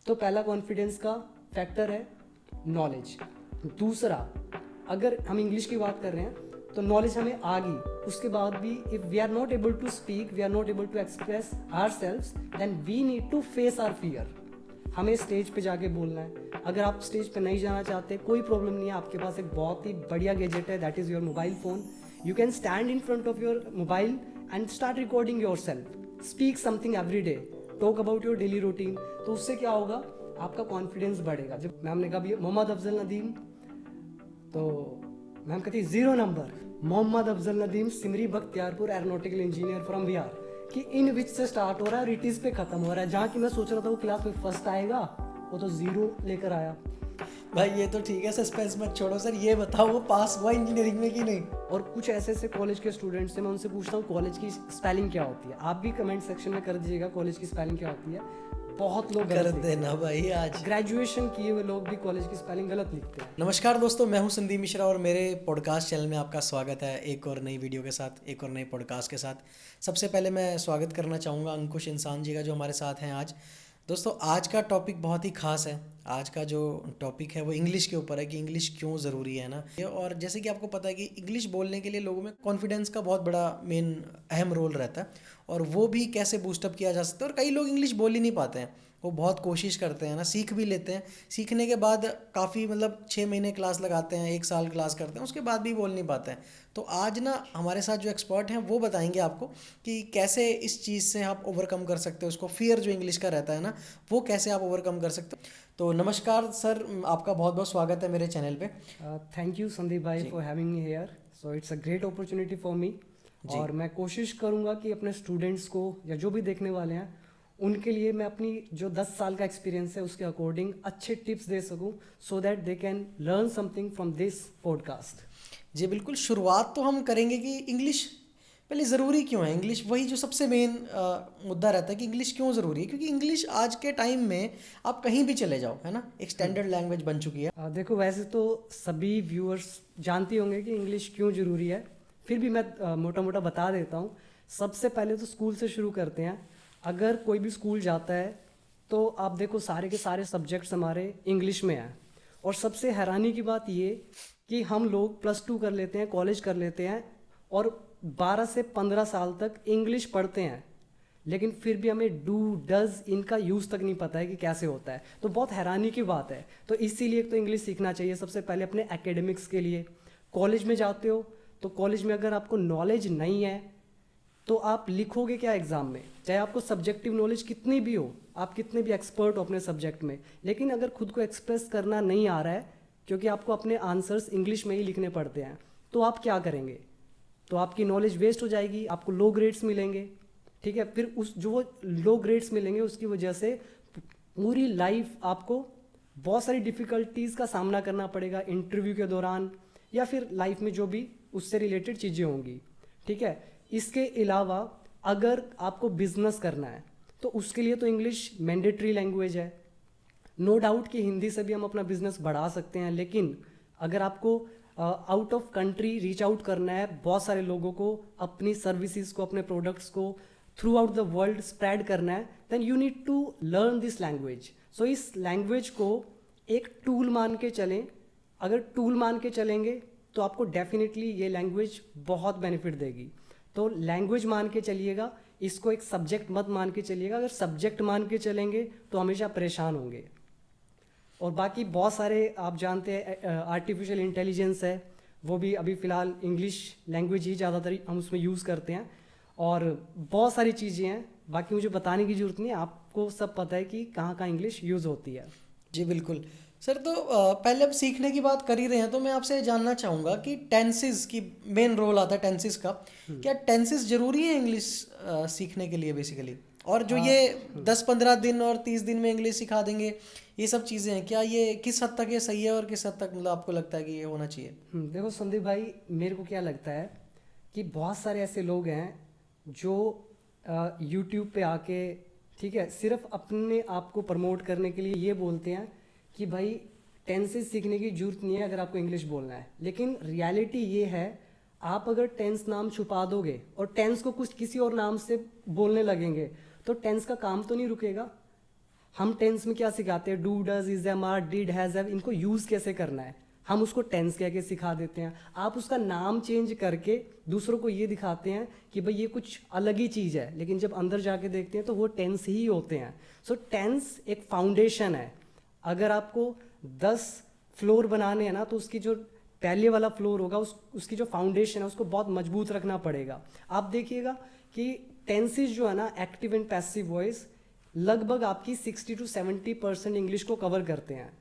तो पहला कॉन्फिडेंस का फैक्टर है नॉलेज। दूसरा, अगर हम इंग्लिश की बात कर रहे हैं तो नॉलेज हमें आ गई, उसके बाद भी if we are not able to speak, we are not able to express ourselves, then we need to face our fear. हमें स्टेज पे जाके बोलना है। अगर आप स्टेज पे नहीं जाना चाहते, कोई प्रॉब्लम नहीं है, आपके पास एक बहुत ही बढ़िया गैजेट है, that is your mobile phone. You can stand in front of your mobile and start recording your self, speak something every day, talk about your daily routine. तो उससे क्या होगा, आपका कॉन्फिडेंस बढ़ेगा। जब मैम ने कहा भी मोहम्मद अफजल नदीम, तो मैम कहती 0 number, Mohammad Afzal Nadeem Simri Bakhtiyarpur aeronautical engineer from Bihar, कि इन विच से स्टार्ट हो रहा है और इट इज़ पे ख़त्म हो रहा है। जहाँ की मैं सोच रहा था वो क्लास में फर्स्ट आएगा, वो तो 0 लेकर आया। भाई ये तो ठीक है, सस्पेंस मत छोड़ो सर, ये बताओ वो पास हुआ इंजीनियरिंग में कि नहीं? और कुछ ऐसे ऐसे कॉलेज के स्टूडेंट्स से मैं उनसे पूछता हूँ कॉलेज की स्पेलिंग क्या होती है। आप भी कमेंट सेक्शन में कर दीजिएगा कॉलेज की स्पेलिंग क्या होती है। बहुत लोग कर देना भाई आज। ग्रेजुएशन किए हुए लोग भी कॉलेज की स्पेलिंग गलत लिखते हैं। नमस्कार दोस्तों, मैं हूं संदीप मिश्रा और मेरे पॉडकास्ट चैनल में आपका स्वागत है एक और नई वीडियो के साथ, एक और नए पॉडकास्ट के साथ। सबसे पहले मैं स्वागत करना चाहूँगा अंकुश इंसान जी का, जो हमारे साथ हैं आज। दोस्तों, आज का टॉपिक बहुत ही खास है। आज का जो टॉपिक है वो इंग्लिश के ऊपर है कि इंग्लिश क्यों ज़रूरी है ना। और जैसे कि आपको पता है कि इंग्लिश बोलने के लिए लोगों में कॉन्फिडेंस का बहुत बड़ा मेन अहम रोल रहता है, और वो भी कैसे बूस्टअप किया जा सकता है। और कई लोग इंग्लिश बोल ही नहीं पाते हैं, वो बहुत कोशिश करते हैं ना, सीख भी लेते हैं, सीखने के बाद काफ़ी 6 महीने क्लास लगाते हैं, 1 साल क्लास करते हैं, उसके बाद भी बोल नहीं पाते हैं। तो आज ना हमारे साथ जो एक्सपर्ट हैं वो बताएंगे आपको कि कैसे इस चीज़ से आप ओवरकम कर सकते हो, उसको फियर जो इंग्लिश का रहता है ना, वो कैसे आप ओवरकम कर सकते हो। तो नमस्कार सर, आपका बहुत बहुत स्वागत है मेरे चैनल पे। थैंक यू संदीप भाई for having me here. So it's a great opportunity for me. और मैं कोशिश करूंगा कि अपने स्टूडेंट्स को या जो भी देखने वाले हैं उनके लिए मैं अपनी जो 10 साल का एक्सपीरियंस है उसके अकॉर्डिंग अच्छे टिप्स दे सकूं, so that they can learn something from this podcast. जी बिल्कुल, शुरुआत तो हम करेंगे कि इंग्लिश पहले ज़रूरी क्यों है। इंग्लिश वही जो सबसे मेन मुद्दा रहता है कि इंग्लिश क्यों ज़रूरी है, क्योंकि इंग्लिश आज के टाइम में आप कहीं भी चले जाओ, है ना, एक स्टैंडर्ड लैंग्वेज बन चुकी है। देखो, वैसे तो सभी व्यूअर्स जानते होंगे कि इंग्लिश क्यों ज़रूरी है, फिर भी मैं मोटा मोटा बता देता हूँ। सबसे पहले तो स्कूल से शुरू करते हैं। अगर कोई भी स्कूल जाता है तो आप देखो सारे के सारे सब्जेक्ट्स हमारे इंग्लिश में हैं। और सबसे हैरानी की बात ये कि हम लोग +2 कर लेते हैं, कॉलेज कर लेते हैं और 12 से 15 साल तक इंग्लिश पढ़ते हैं, लेकिन फिर भी हमें डू डज इनका यूज़ तक नहीं पता है कि कैसे होता है। तो बहुत हैरानी की बात है। तो इसीलिए तो इंग्लिश सीखना चाहिए सबसे पहले अपने एकेडमिक्स के लिए। कॉलेज में जाते हो तो कॉलेज में अगर आपको नॉलेज नहीं है तो आप लिखोगे क्या एग्ज़ाम में, चाहे आपको सब्जेक्टिव नॉलेज कितनी भी हो, आप कितने भी एक्सपर्ट हो अपने सब्जेक्ट में, लेकिन अगर खुद को एक्सप्रेस करना नहीं आ रहा है, क्योंकि आपको अपने आंसर्स इंग्लिश में ही लिखने पड़ते हैं, तो आप क्या करेंगे? तो आपकी नॉलेज वेस्ट हो जाएगी, आपको लो ग्रेड्स मिलेंगे। ठीक है, फिर उस जो लो ग्रेड्स मिलेंगे उसकी वजह से पूरी लाइफ आपको बहुत सारी डिफ़िकल्टीज़ का सामना करना पड़ेगा, इंटरव्यू के दौरान या फिर लाइफ में जो भी उससे रिलेटेड चीज़ें होंगी। ठीक है, इसके अलावा अगर आपको बिजनेस करना है तो उसके लिए तो इंग्लिश मैंडेटरी लैंग्वेज है। नो डाउट कि हिंदी से भी हम अपना बिजनेस बढ़ा सकते हैं, लेकिन अगर आपको out of country reach out करना है, बहुत सारे लोगों को अपनी सर्विसेज को, अपने प्रोडक्ट्स को throughout the world spread करना है, then you need to learn this language. So इस लैंग्वेज को एक टूल मान के चलें। अगर टूल मान के चलेंगे तो आपको डेफिनेटली ये लैंग्वेज बहुत बेनिफिट देगी। तो लैंग्वेज मान के चलिएगा, इसको एक सब्जेक्ट मत मान के चलिएगा। अगर सब्जेक्ट मान के चलेंगे तो हमेशा परेशान होंगे। और बाकी बहुत सारे आप जानते हैं आर्टिफिशियल इंटेलिजेंस है, वो भी अभी फ़िलहाल इंग्लिश लैंग्वेज ही ज़्यादातर हम उसमें यूज़ करते हैं। और बहुत सारी चीज़ें हैं, बाकी मुझे बताने की ज़रूरत नहीं है, आपको सब पता है कि कहाँ कहाँ इंग्लिश यूज़ होती है। जी बिल्कुल सर। तो पहले अब सीखने की बात कर ही रहे हैं तो मैं आपसे जानना चाहूँगा कि टेंसेस की मेन रोल आता है, टेंसेस का। क्या टेंसेस ज़रूरी है इंग्लिश सीखने के लिए बेसिकली? और जो ये 10-15 दिन और 30 दिन में इंग्लिश सिखा देंगे, ये सब चीज़ें हैं, क्या ये किस हद तक ये सही है और किस हद तक आपको लगता है कि ये होना चाहिए? देखो संदीप भाई, मेरे को क्या लगता है कि बहुत सारे ऐसे लोग हैं जो यूट्यूब पे आके, ठीक है, सिर्फ अपने आप को प्रमोट करने के लिए ये बोलते हैं कि भाई टेंसेस सीखने की जरूरत नहीं है अगर आपको इंग्लिश बोलना है। लेकिन रियलिटी ये है, आप अगर टेंस नाम छुपा दोगे और टेंस को कुछ किसी और नाम से बोलने लगेंगे तो टेंस का काम तो नहीं रुकेगा। हम टेंस में क्या सिखाते हैं, do, does, is, am, are, did, has, have, इनको यूज़ कैसे करना है, हम उसको टेंस कह के सिखा देते हैं। आप उसका नाम चेंज करके दूसरों को ये दिखाते हैं कि भाई ये कुछ अलग ही चीज़ है, लेकिन जब अंदर जाके देखते हैं तो वो टेंस ही होते हैं। सो टेंस एक फाउंडेशन है। अगर आपको 10 फ्लोर बनाने हैं ना, तो उसकी जो पहले वाला फ्लोर होगा उसकी जो फाउंडेशन है उसको बहुत मजबूत रखना पड़ेगा। आप देखिएगा कि टेंसेस जो है ना, एक्टिव एंड पैसिव वॉइस, लगभग आपकी 60 to 70% इंग्लिश को कवर करते हैं।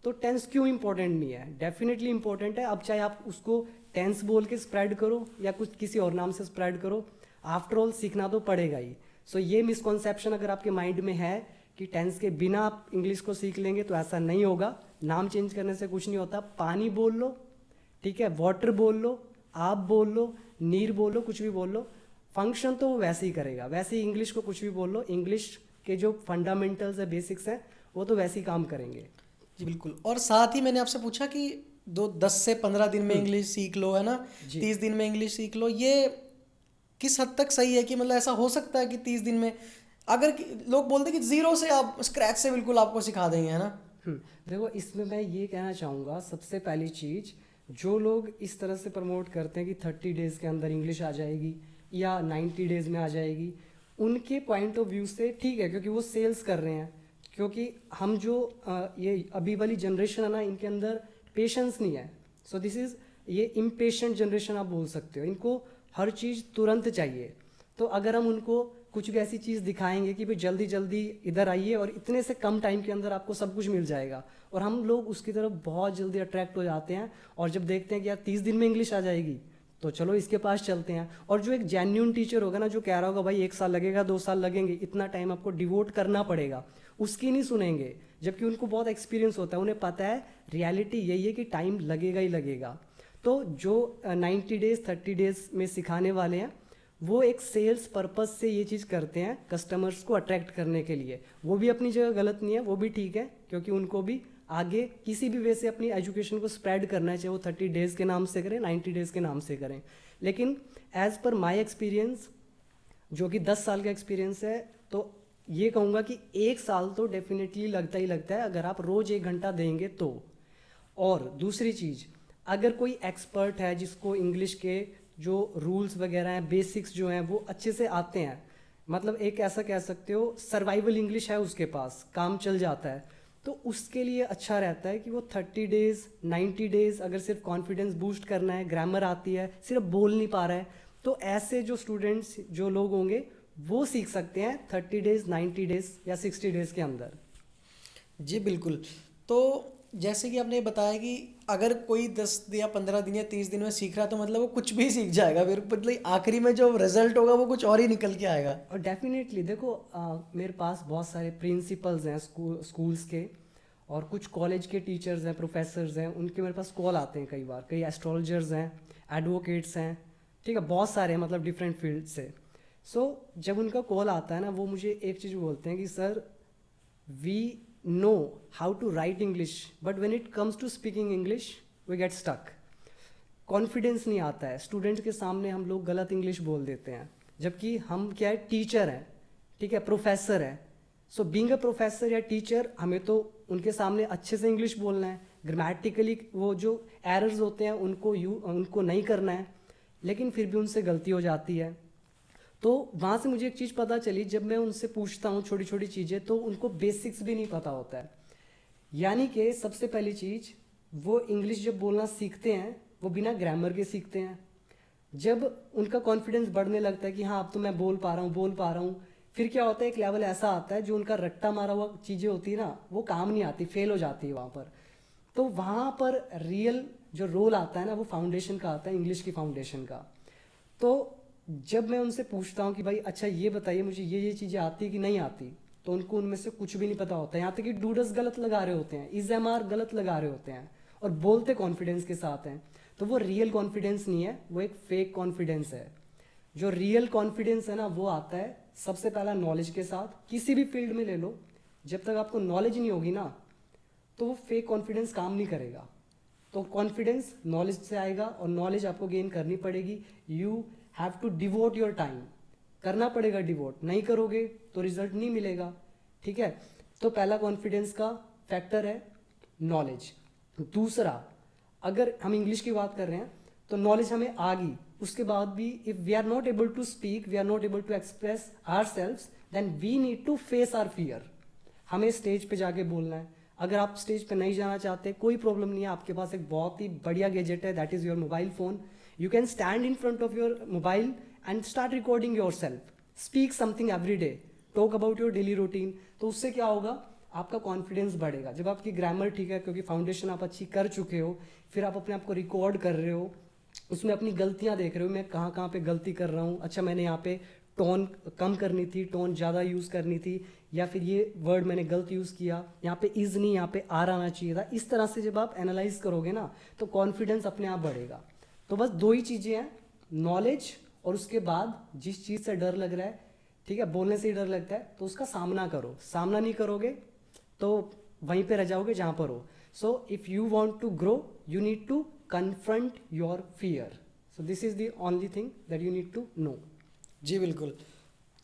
तो टेंस क्यों इंपॉर्टेंट नहीं है? डेफिनेटली इंपॉर्टेंट है। अब चाहे आप उसको टेंस बोल के स्प्रेड करो या कुछ किसी और नाम से स्प्रेड करो, आफ्टर ऑल सीखना तो पड़ेगा ही। सो ये मिसकॉन्सेप्शन अगर आपके माइंड में है कि टेंस के बिना आप इंग्लिश को सीख लेंगे, तो ऐसा नहीं होगा। नाम चेंज करने से कुछ नहीं होता। पानी बोल लो, ठीक है, वाटर बोल लो, आप बोल लो, नीर बोल लो, कुछ भी बोल लो, फंक्शन तो वो वैसे ही करेगा। वैसे ही इंग्लिश को कुछ भी बोल लो, इंग्लिश के जो फंडामेंटल्स है, बेसिक्स हैं, वो तो वैसे ही काम करेंगे। जी बिल्कुल। और साथ ही मैंने आपसे पूछा कि 10 से 15 दिन में इंग्लिश सीख लो, है ना, 30 दिन में इंग्लिश सीख लो, ये किस हद तक सही है? कि मतलब ऐसा हो सकता है कि 30 दिन में, अगर लोग बोलते हैं कि जीरो से, आप स्क्रैच से बिल्कुल आपको सिखा देंगे, है ना? देखो, इसमें मैं ये कहना चाहूँगा, सबसे पहली चीज़, जो लोग इस तरह से प्रमोट करते हैं कि 30 डेज़ के अंदर इंग्लिश आ जाएगी या 90 डेज़ में आ जाएगी, उनके पॉइंट ऑफ व्यू से ठीक है, क्योंकि वो सेल्स कर रहे हैं। क्योंकि हम जो ये अभी वाली जनरेशन है ना, इनके अंदर पेशेंस नहीं है। सो दिस इज़, ये इम्पेशेंट जनरेशन आप बोल सकते हो। इनको हर चीज़ तुरंत चाहिए। तो अगर हम उनको कुछ भी ऐसी चीज़ दिखाएंगे कि भाई जल्दी जल्दी इधर आइए और इतने से कम टाइम के अंदर आपको सब कुछ मिल जाएगा, और हम लोग उसकी तरफ बहुत जल्दी अट्रैक्ट हो जाते हैं। और जब देखते हैं कि यार 30 दिन में इंग्लिश आ जाएगी, तो चलो इसके पास चलते हैं। और जो एक जेन्यून टीचर होगा ना, जो कह रहा होगा भाई 1 साल लगेगा, 2 साल लगेंगे, इतना टाइम आपको डिवोट करना पड़ेगा, उसकी नहीं सुनेंगे। जबकि उनको बहुत एक्सपीरियंस होता है, उन्हें पता है रियलिटी यही है कि टाइम लगेगा ही लगेगा। तो जो 90 डेज़ 30 डेज़ में सिखाने वाले हैं, वो एक सेल्स पर्पस से ये चीज़ करते हैं, कस्टमर्स को अट्रैक्ट करने के लिए। वो भी अपनी जगह गलत नहीं है, वो भी ठीक है, क्योंकि उनको भी आगे किसी भी वे से अपनी एजुकेशन को स्प्रेड करना है, चाहे वो 30 डेज़ के नाम से करें, 90 डेज़ के नाम से करें। लेकिन एज़ पर माई एक्सपीरियंस, जो कि 10 साल का एक्सपीरियंस है, तो ये कहूँगा कि 1 साल तो डेफिनेटली लगता ही लगता है, अगर आप रोज़ 1 घंटा देंगे तो। और दूसरी चीज़, अगर कोई एक्सपर्ट है जिसको इंग्लिश के जो रूल्स वगैरह हैं, बेसिक्स जो हैं, वो अच्छे से आते हैं, मतलब एक ऐसा कह सकते हो सर्वाइवल इंग्लिश है उसके पास, काम चल जाता है, तो उसके लिए अच्छा रहता है कि वो 30 डेज़ 90 डेज़, अगर सिर्फ कॉन्फिडेंस बूस्ट करना है, ग्रामर आती है, सिर्फ बोल नहीं पा रहा है, तो ऐसे जो स्टूडेंट्स, जो लोग होंगे, वो सीख सकते हैं 30 डेज़ 90 डेज़ या 60 डेज़ के अंदर। जी बिल्कुल। तो जैसे कि आपने बताया कि अगर कोई 10 या 15 दिन या 30 दिन में सीख रहा है, तो मतलब वो कुछ भी सीख जाएगा, फिर मतलब आखिरी में जो रिजल्ट होगा वो कुछ और ही निकल के आएगा। और डेफिनेटली देखो, मेरे पास बहुत सारे प्रिंसिपल्स हैं स्कूल्स के, और कुछ कॉलेज के टीचर्स हैं, प्रोफेसर्स हैं, उनके मेरे पास कॉल आते हैं कई बार। कई एस्ट्रोलॉजर्स हैं, एडवोकेट्स हैं, ठीक है, बहुत सारे हैं, मतलब डिफरेंट फील्ड से। सो जब उनका कॉल आता है ना, वो मुझे एक चीज़ बोलते हैं कि sir, we know how to write English, but when it comes to speaking English we get stuck. Confidence नहीं आता है, स्टूडेंट के सामने हम लोग गलत इंग्लिश बोल देते हैं, जबकि हम क्या है, टीचर हैं, ठीक है, प्रोफेसर है। सो बीइंग अ प्रोफेसर या टीचर, हमें तो उनके सामने अच्छे से इंग्लिश बोलना है, ग्रामेटिकली वो जो एरर्स होते हैं उनको नहीं करना है, लेकिन फिर भी उनसे गलती हो जाती है। तो वहाँ से मुझे एक चीज़ पता चली, जब मैं उनसे पूछता हूँ छोटी छोटी चीज़ें, तो उनको बेसिक्स भी नहीं पता होता है। यानी कि सबसे पहली चीज़, वो इंग्लिश जब बोलना सीखते हैं, वो बिना ग्रामर के सीखते हैं। जब उनका कॉन्फिडेंस बढ़ने लगता है कि हाँ अब तो मैं बोल पा रहा हूँ, फिर क्या होता है, एक लेवल ऐसा आता है, जो उनका रट्टा मारा हुआ चीज़ें होती है ना, वो काम नहीं आती, फेल हो जाती है वहाँ पर। तो वहाँ पर रियल जो रोल आता है ना, वो फाउंडेशन का आता है, इंग्लिश की फाउंडेशन का। तो जब मैं उनसे पूछता हूँ कि भाई अच्छा ये बताइए मुझे, ये चीज़ें आती कि नहीं आती, तो उनको उनमें से कुछ भी नहीं पता होता है। यहाँ तक कि डूडस गलत लगा रहे होते हैं, इज एम आर गलत लगा रहे होते हैं, और बोलते कॉन्फिडेंस के साथ हैं। तो वो रियल कॉन्फिडेंस नहीं है, वो एक फेक कॉन्फिडेंस है। जो रियल कॉन्फिडेंस है ना, वो आता है सबसे पहला नॉलेज के साथ। किसी भी फील्ड में ले लो, जब तक आपको नॉलेज नहीं होगी ना, तो वो फेक कॉन्फिडेंस काम नहीं करेगा। तो कॉन्फिडेंस नॉलेज से आएगा, और नॉलेज आपको गेन करनी पड़ेगी। You have to devote your time, करना पड़ेगा डिवोट, नहीं करोगे तो रिजल्ट नहीं मिलेगा, ठीक है। तो पहला कॉन्फिडेंस का फैक्टर है नॉलेज। दूसरा, अगर हम इंग्लिश की बात कर रहे हैं तो नॉलेज हमें आ गई, उसके बाद भी if we are not able to speak, we are not able to express ourselves, then we need to face our fear. हमें स्टेज पे जाके बोलना है। अगर आप स्टेज पे नहीं जाना चाहते, कोई प्रॉब्लम नहीं है, आपके पास एक बहुत ही बढ़िया गैजेट है, that is your mobile phone. You can stand in front of your mobile and start recording your self, speak something every day, talk about your daily routine. तो उससे क्या होगा, आपका कॉन्फिडेंस बढ़ेगा। जब आपकी ग्रामर ठीक है, क्योंकि फाउंडेशन आप अच्छी कर चुके हो, फिर आप अपने आप को रिकॉर्ड कर रहे हो, उसमें अपनी गलतियां देख रहे हो, मैं कहाँ कहाँ पे गलती कर रहा हूँ, अच्छा मैंने यहाँ पे टोन कम करनी थी, टोन ज़्यादा यूज़ करनी थी, या फिर ये वर्ड मैंने गलत यूज़ किया, यहाँ पे इज़ नहीं यहाँ पे आर आना चाहिए था। इस तरह से जब आप एनालाइज करोगे ना, तो कॉन्फिडेंस अपने आप बढ़ेगा। तो बस दो ही चीज़ें हैं, नॉलेज और उसके बाद जिस चीज़ से डर लग रहा है, ठीक है, बोलने से ही डर लगता है, तो उसका सामना करो। सामना नहीं करोगे तो वहीं पे रह जाओगे जहाँ पर हो। So if you want to grow, you need to confront your fear. So this is the only thing that you need to know. जी बिल्कुल।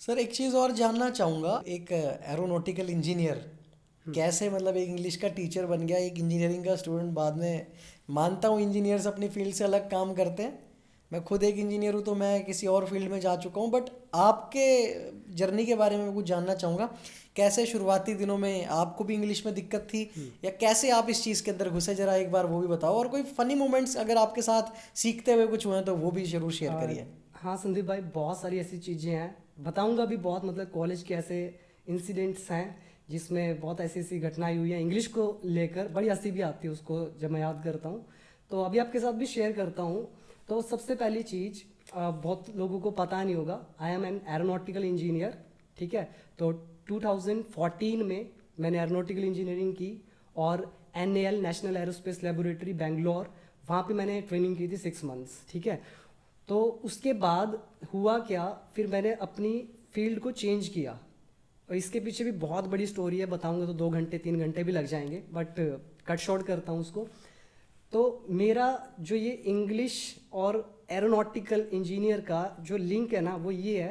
सर एक चीज़ और जानना चाहूँगा, एक एरोनॉटिकल इंजीनियर कैसे मतलब एक इंग्लिश का टीचर बन गया, एक इंजीनियरिंग का स्टूडेंट बाद में। मानता हूँ इंजीनियर्स अपनी फील्ड से अलग काम करते हैं, मैं खुद एक इंजीनियर हूँ तो मैं किसी और फील्ड में जा चुका हूँ, बट आपके जर्नी के बारे में मैं कुछ जानना चाहूँगा। कैसे शुरुआती दिनों में आपको भी इंग्लिश में दिक्कत थी, या कैसे आप इस चीज़ के अंदर घुसे, जरा एक बार वो भी बताओ। और कोई फ़नी मोमेंट्स अगर आपके साथ सीखते हुए कुछ हुए हैं तो वो भी ज़रूर शेयर करिए। हाँ संदीप भाई, बहुत सारी ऐसी चीज़ें हैं, बताऊंगा भी बहुत। मतलब कॉलेज के ऐसे इंसिडेंट्स हैं जिसमें बहुत ऐसी ऐसी घटनाएं हुई हैं इंग्लिश को लेकर, बड़ी हंसी भी आती है उसको जब मैं याद करता हूँ। तो अभी आपके साथ भी शेयर करता हूँ। तो सबसे पहली चीज़, बहुत लोगों को पता नहीं होगा, I am an aeronautical engineer, ठीक है। तो 2014 में मैंने एरोनॉटिकल इंजीनियरिंग की, और NAL national aerospace laboratory Bangalore, वहाँ पे मैंने ट्रेनिंग की थी 6 मंथ्स, ठीक है। तो उसके बाद हुआ क्या, फिर मैंने अपनी फील्ड को चेंज किया, और इसके पीछे भी बहुत बड़ी स्टोरी है, बताऊंगा तो 2 घंटे 3 घंटे भी लग जाएंगे, बट कट शॉर्ट करता हूँ उसको। तो मेरा जो ये इंग्लिश और एरोनॉटिकल इंजीनियर का जो लिंक है ना, वो ये है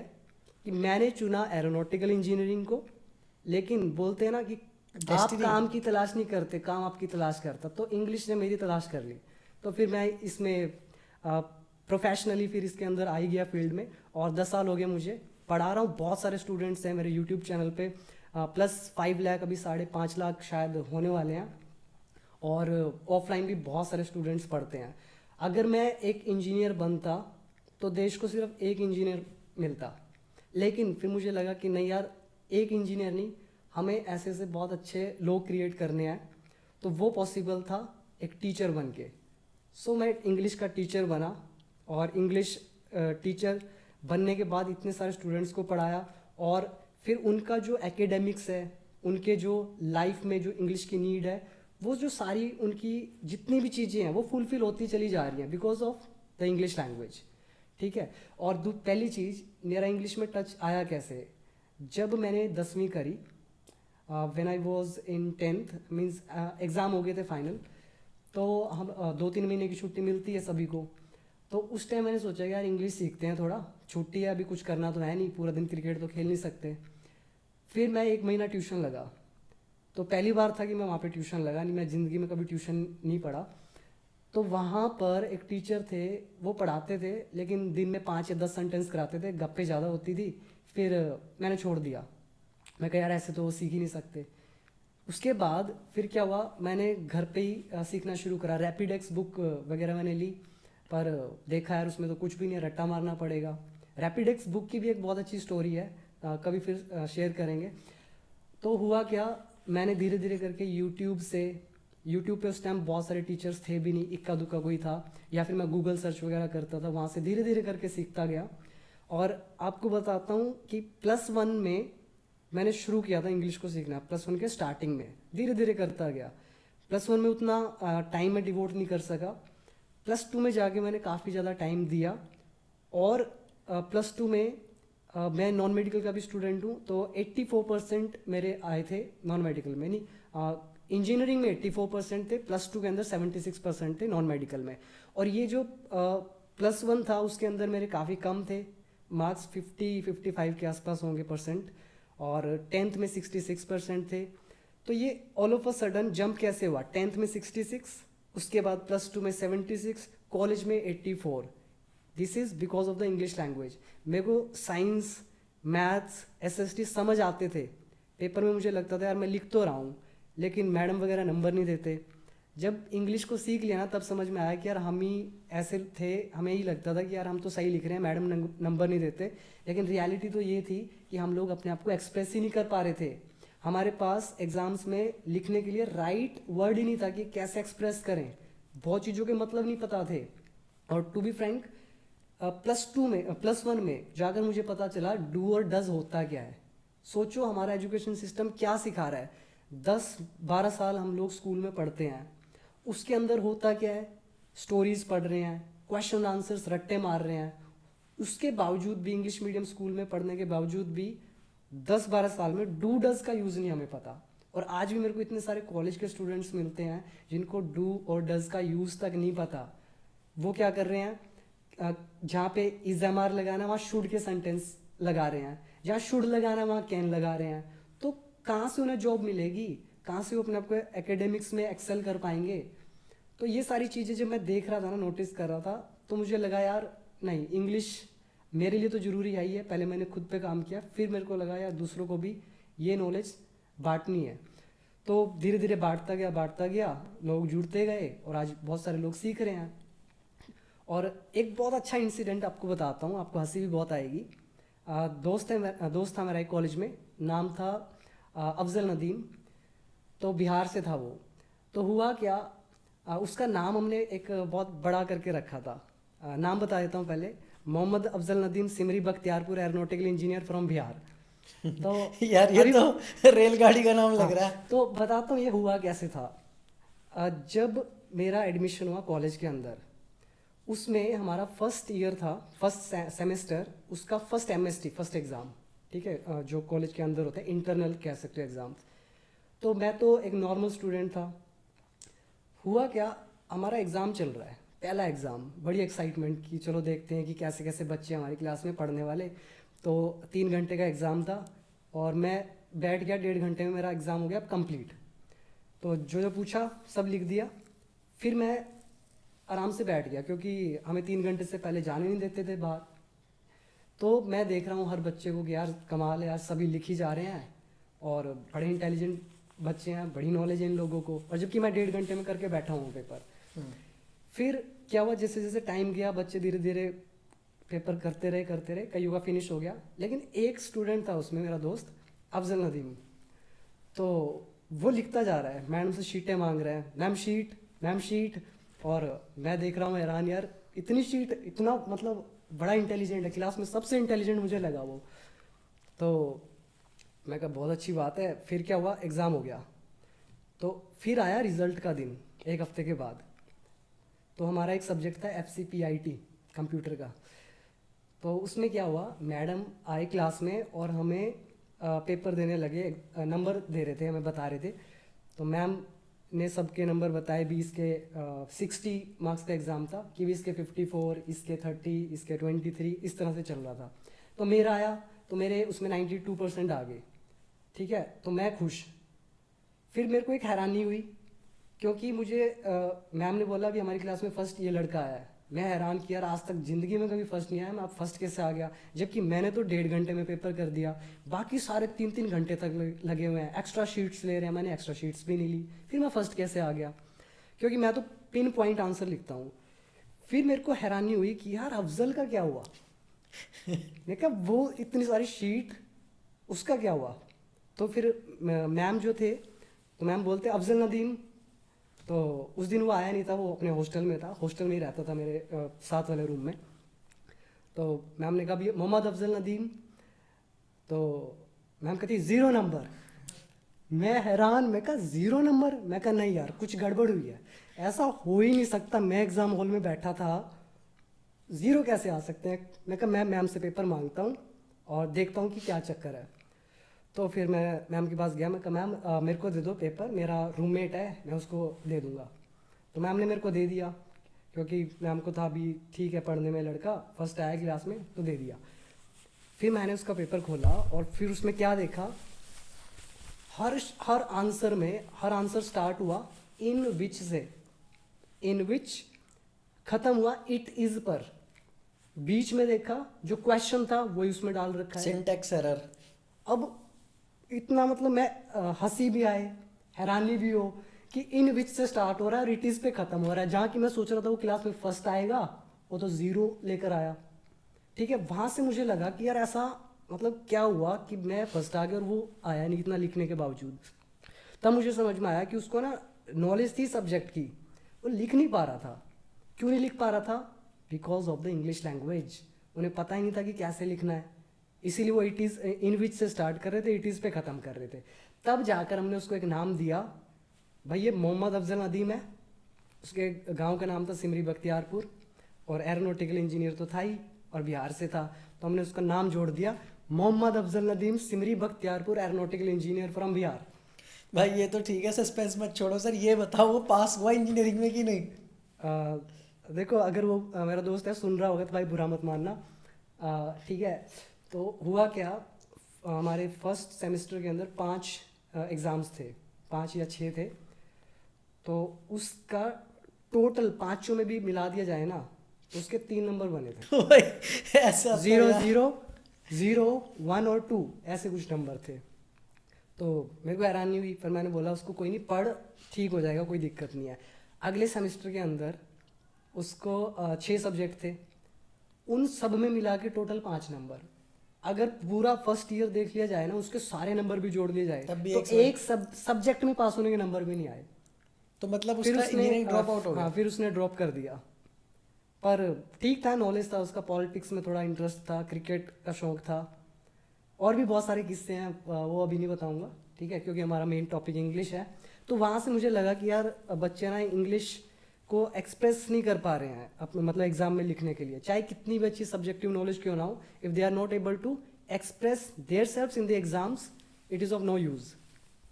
कि मैंने चुना एरोनॉटिकल इंजीनियरिंग को, लेकिन बोलते हैं ना कि आप Destiny। काम की तलाश नहीं करते, काम आपकी तलाश करता। तो इंग्लिश ने मेरी तलाश कर ली, तो फिर मैं इसमें प्रोफेशनली फिर इसके अंदर आ ही गया फील्ड में, और 10 साल हो गए मुझे पढ़ा रहा हूँ। बहुत सारे स्टूडेंट्स हैं मेरे यूट्यूब चैनल पे, प्लस 5 लाख, अभी 5.5 लाख शायद होने वाले हैं, और ऑफलाइन भी बहुत सारे स्टूडेंट्स पढ़ते हैं। अगर मैं एक इंजीनियर बनता तो देश को सिर्फ एक इंजीनियर मिलता, लेकिन फिर मुझे लगा कि नहीं यार, एक इंजीनियर नहीं, हमें ऐसे ऐसे बहुत अच्छे लोग क्रिएट करने हैं। तो वो पॉसिबल था एक टीचर बन के। सो मैं इंग्लिश का टीचर बना, और इंग्लिश टीचर बनने के बाद इतने सारे स्टूडेंट्स को पढ़ाया, और फिर उनका जो एकेडमिक्स है, उनके जो लाइफ में जो इंग्लिश की नीड है, वो जो सारी उनकी जितनी भी चीज़ें हैं वो फुलफिल होती चली जा रही हैं because of the English language, ठीक है। और पहली चीज़, मेरा इंग्लिश में टच आया कैसे, जब मैंने 10वीं करी, when I was in 10th, means exam हो गए थे फाइनल, तो हम 2-3 महीने की छुट्टी मिलती है सभी को। तो उस टाइम मैंने सोचा यार इंग्लिश सीखते हैं, थोड़ा छुट्टी है, अभी कुछ करना तो है नहीं, पूरा दिन क्रिकेट तो खेल नहीं सकते। फिर मैं 1 महीना ट्यूशन लगा। तो पहली बार था कि मैं वहाँ पे ट्यूशन लगा, नहीं मैं ज़िंदगी में कभी ट्यूशन नहीं पढ़ा। तो वहाँ पर एक टीचर थे, वो पढ़ाते थे, लेकिन दिन में 5 या 10 सेंटेंस कराते थे, गप्पे ज़्यादा होती थी। फिर मैंने छोड़ दिया, मैं कहा यार ऐसे तो वो सीख ही नहीं सकते। उसके बाद फिर क्या हुआ, मैंने घर पे ही सीखना शुरू करा। रैपिडेक्स बुक वगैरह मैंने ली, पर देखा यार उसमें तो कुछ भी नहीं है, रट्टा मारना पड़ेगा। रैपिडेक्स बुक की भी एक बहुत अच्छी स्टोरी है, कभी फिर शेयर करेंगे। तो हुआ क्या, मैंने धीरे धीरे करके यूट्यूब पे उस टाइम बहुत सारे टीचर्स थे भी नहीं, इक्का दुक्का कोई था, या फिर मैं गूगल सर्च वगैरह करता था, वहाँ से धीरे धीरे करके सीखता गया। और आपको बताता हूँ कि +1 में मैंने शुरू किया था इंग्लिश को सीखना, +1 के स्टार्टिंग में धीरे धीरे करता गया। +1 में उतना टाइम मैं डिवोट नहीं कर सका, +2 में जाके मैंने काफ़ी ज़्यादा टाइम दिया। और +2 में मैं नॉन मेडिकल का भी स्टूडेंट हूँ, तो 84% मेरे आए थे नॉन मेडिकल में, नहीं इंजीनियरिंग में 84% थे, +2 के अंदर 76% थे नॉन मेडिकल में। और ये जो +1 था उसके अंदर मेरे काफ़ी कम थे मार्क्स, 50-55 के आसपास होंगे परसेंट, और 10th में 66% थे। तो ये all of a sudden jump कैसे हुआ? 10th में 66, उसके बाद +2 में 76, कॉलेज में 84। This is because of the English language. मेरे को साइंस, मैथ्स, एसएसटी समझ आते थे। पेपर में मुझे लगता था यार मैं लिख तो रहा हूँ, लेकिन मैडम वगैरह नंबर नहीं देते। जब इंग्लिश को सीख लिया ना, तब समझ में आया कि यार हम ही ऐसे थे, हमें ही लगता था कि यार हम तो सही लिख रहे हैं, मैडम नंबर नहीं देते। लेकिन रियलिटी तो ये थी कि हम लोग अपने आप को एक्सप्रेस ही नहीं कर पा रहे थे। हमारे पास एग्जाम्स में लिखने के लिए राइट वर्ड ही नहीं था कि कैसे एक्सप्रेस करें। बहुत चीज़ों के मतलब नहीं पता थे। और टू बी फ्रैंक, +2 में +1 में जाकर मुझे पता चला डू और डज होता क्या है। सोचो हमारा एजुकेशन सिस्टम क्या सिखा रहा है। 10-12 साल हम लोग स्कूल में पढ़ते हैं, उसके अंदर होता क्या है? स्टोरीज पढ़ रहे हैं, क्वेश्चन आंसर्स रट्टे मार रहे हैं। उसके बावजूद भी, इंग्लिश मीडियम स्कूल में पढ़ने के बावजूद भी 10-12 साल में डू डज का यूज़ नहीं हमें पता। और आज भी मेरे को इतने सारे कॉलेज के स्टूडेंट्स मिलते हैं जिनको डू और डज का यूज़ तक नहीं पता। वो क्या कर रहे हैं, जहाँ पे इज एम आर लगाना वहाँ शुड के सेंटेंस लगा रहे हैं, जहाँ शुड लगाना वहाँ कैन लगा रहे हैं। तो कहाँ से उन्हें जॉब मिलेगी? कहाँ से वो अपने आप को एकेडमिक्स में एक्सेल कर पाएंगे? तो ये सारी चीज़ें जब मैं देख रहा था ना, नोटिस कर रहा था, तो मुझे लगा यार नहीं, इंग्लिश मेरे लिए तो ज़रूरी है ही है। पहले मैंने खुद पे काम किया, फिर मेरे को लगा यार दूसरों को भी ये नॉलेज बांटनी है। तो धीरे धीरे बांटता गया, लोग जुड़ते गए और आज बहुत सारे लोग सीख रहे हैं। और एक बहुत अच्छा इंसिडेंट आपको बताता हूँ, आपको हंसी भी बहुत आएगी। दोस्त था मेरा एक कॉलेज में, नाम था अफजल नदीम। तो बिहार से था वो। तो हुआ क्या, उसका नाम हमने एक बहुत बड़ा करके रखा था। नाम बता देता हूँ पहले, Mohammad Afzal Nadeem Simri Bakhtiyarpur aeronautical engineer from Bihar. तो यार ये तो रेलगाड़ी का नाम लग रहा है। तो बताता हूँ ये हुआ कैसे था। जब मेरा एडमिशन हुआ कॉलेज के अंदर, उसमें हमारा फर्स्ट ईयर था, फर्स्ट सेमेस्टर, उसका फर्स्ट एमएसटी, फर्स्ट एग्ज़ाम, ठीक है, जो कॉलेज के अंदर होता है, इंटरनल कह सकते हो एग्ज़ाम। तो मैं तो एक नॉर्मल स्टूडेंट था। हुआ क्या, हमारा एग्ज़ाम चल रहा है, पहला एग्ज़ाम, बड़ी एक्साइटमेंट की, चलो देखते हैं कि कैसे कैसे बच्चे हमारी क्लास में पढ़ने वाले। तो 3 घंटे का एग्ज़ाम था और मैं बैठ गया, 1.5 घंटे में मेरा एग्ज़ाम हो गया कंप्लीट। तो जो जो पूछा सब लिख दिया। फिर मैं आराम से बैठ गया, क्योंकि हमें 3 घंटे से पहले जाने नहीं देते थे बाहर। तो मैं देख रहा हूँ हर बच्चे को कि यार कमाल है यार, सभी लिख ही जा रहे हैं और बड़े इंटेलिजेंट बच्चे हैं, बड़ी नॉलेज है इन लोगों को, और जबकि मैं 1.5 घंटे में करके बैठा हूँ पेपर। फिर क्या हुआ, जैसे जैसे टाइम गया, बच्चे धीरे धीरे पेपर करते रहे, कईयों का फिनिश हो गया। लेकिन एक स्टूडेंट था उसमें, मेरा दोस्त अफजल नदीम। तो वो लिखता जा रहा है, मैडम से शीटें मांग रहे हैं, मैम शीट। और मैं देख रहा हूँ हैरान, यार इतनी शीट, इतना मतलब बड़ा इंटेलिजेंट है, क्लास में सबसे इंटेलिजेंट मुझे लगा वो। तो मैं कहा बहुत अच्छी बात है। फिर क्या हुआ, एग्ज़ाम हो गया। तो फिर आया रिज़ल्ट का दिन, 1 हफ्ते के बाद। तो हमारा एक सब्जेक्ट था FCPIT कंप्यूटर का। तो उसमें क्या हुआ, मैडम आए क्लास में और हमें पेपर देने लगे, नंबर दे रहे थे, हमें बता रहे थे। तो मैम ने सबके नंबर बताए, 20 के 60 मार्क्स का एग्ज़ाम था, कि 20 के 54, इसके 30, इसके 23, इस तरह से चल रहा था। तो मेरा आया, तो मेरे उसमें 92% आ गए, ठीक है, तो मैं खुश। फिर मेरे को एक हैरानी हुई, क्योंकि मुझे मैम ने बोला भी हमारी क्लास में फ़र्स्ट ये लड़का आया है। मैं हैरान कि यार आज तक ज़िंदगी में कभी फर्स्ट नहीं आया, मैं आप फर्स्ट कैसे आ गया? जबकि मैंने तो 1.5 घंटे में पेपर कर दिया, बाकी सारे 3-3 घंटे तक लगे हुए हैं, एक्स्ट्रा शीट्स ले रहे हैं, मैंने एक्स्ट्रा शीट्स भी नहीं ली। फिर मैं फर्स्ट कैसे आ गया? क्योंकि मैं तो पिन पॉइंट आंसर लिखता हूँ। फिर मेरे को हैरानी हुई कि यार अफजल का क्या हुआ? मैं कहा वो इतनी सारी शीट, उसका क्या हुआ? तो फिर मैम जो थे, तो मैम बोलते अफजल नदीम। तो उस दिन वो आया नहीं था, वो अपने हॉस्टल में था, हॉस्टल में ही रहता था मेरे साथ वाले रूम में। तो मैम ने कहा भी मोहम्मद अफजल नदीम। तो मैम कहती 0 नंबर। मैं हैरान, मैं कहा 0 नंबर? मैं कहा नहीं यार कुछ गड़बड़ हुई है, ऐसा हो ही नहीं सकता, मैं एग्ज़ाम हॉल में बैठा था, 0 कैसे आ सकते हैं? मैं कहा मैं मैम से पेपर मांगता हूँ और देखता हूँ कि क्या चक्कर है। तो फिर मैं मैम के पास गया, मैं कहा मैम मेरे को दे दो पेपर, मेरा रूममेट है, मैं उसको दे दूँगा। तो मैम ने मेरे को दे दिया, क्योंकि मैम को था भी ठीक है पढ़ने में लड़का, फर्स्ट आया क्लास में, तो दे दिया। फिर मैंने उसका पेपर खोला और फिर उसमें क्या देखा, हर आंसर में, हर आंसर स्टार्ट हुआ इन विच से, इन विच खत्म हुआ इट इज पर। बीच में देखा जो क्वेश्चन था वही उसमें डाल रखा है। Syntax error. अब इतना मतलब मैं हंसी भी आए, हैरानी भी हो कि इन विच से स्टार्ट हो रहा है और इट इज पे खत्म हो रहा है। जहाँ की मैं सोच रहा था वो क्लास में फर्स्ट आएगा, वो तो जीरो लेकर आया। ठीक है, वहां से मुझे लगा कि यार ऐसा मतलब क्या हुआ कि मैं फर्स्ट आ गया और वो आया नहीं इतना लिखने के बावजूद। तब मुझे समझ में आया कि उसको ना नॉलेज थी सब्जेक्ट की, वो लिख नहीं पा रहा था। क्यों नहीं लिख पा रहा था? Because of the English language. उन्हें पता ही नहीं था कि कैसे लिखना है, इसीलिए वो इट इज़ इन विच से स्टार्ट कर रहे थे, इट इज़ पे ख़त्म कर रहे थे। तब जाकर हमने उसको एक नाम दिया, भाई ये मोहम्मद अफजल नदीम है। उसके गांव का नाम था सिमरी बख्तियारपुर, और एरोनॉटिकल इंजीनियर तो था ही और बिहार से था, तो हमने उसका नाम जोड़ दिया Mohammad Afzal Nadeem Simri Bakhtiyarpur aeronautical engineer from Bihar. भाई ये तो ठीक है, सस्पेंस मत छोड़ो सर, ये बताओ वो पास हुआ इंजीनियरिंग में कि नहीं? देखो अगर वो मेरा दोस्त है सुन रहा होगा तो भाई बुरा मत मानना। ठीक है, तो हुआ क्या, हमारे फर्स्ट सेमेस्टर के अंदर 5 एग्ज़ाम्स थे, 5 या 6 थे। तो उसका टोटल पाँचों में भी मिला दिया जाए ना तो उसके 3 नंबर बने थे। भाई ऐसा तो 0 यार। 0 0 1 और 2 ऐसे कुछ नंबर थे। तो मेरे को हैरानी हुई, पर मैंने बोला उसको कोई नहीं, पढ़ ठीक हो जाएगा, कोई दिक्कत नहीं है। अगले सेमेस्टर के अंदर उसको 6 सब्जेक्ट थे, उन सब में मिला के टोटल 5 नंबर। अगर पूरा फर्स्ट ईयर देख लिया जाए ना, उसके सारे नंबर भी जोड़ लिए जाए तब भी तो एक सब्जेक्ट में पास होने के नंबर भी नहीं आए। तो मतलब फिर उसका उसने इंजीनियरिंग ड्रॉप आउट हो हाँ, गया। फिर उसने ड्रॉप कर दिया। पर ठीक था, नॉलेज था उसका, पॉलिटिक्स में थोड़ा इंटरेस्ट था, क्रिकेट का शौक था, और भी बहुत सारे किस्से हैं, वो अभी नहीं बताऊंगा, ठीक है, क्योंकि हमारा मेन टॉपिक इंग्लिश है। तो वहाँ से मुझे लगा कि यार बच्चे ना इंग्लिश को एक्सप्रेस नहीं कर पा रहे हैं अपने मतलब एग्जाम में लिखने के लिए, चाहे कितनी भी अच्छी सब्जेक्टिव नॉलेज क्यों ना हो, if they are not able to express their selves in the exams, it is of no use.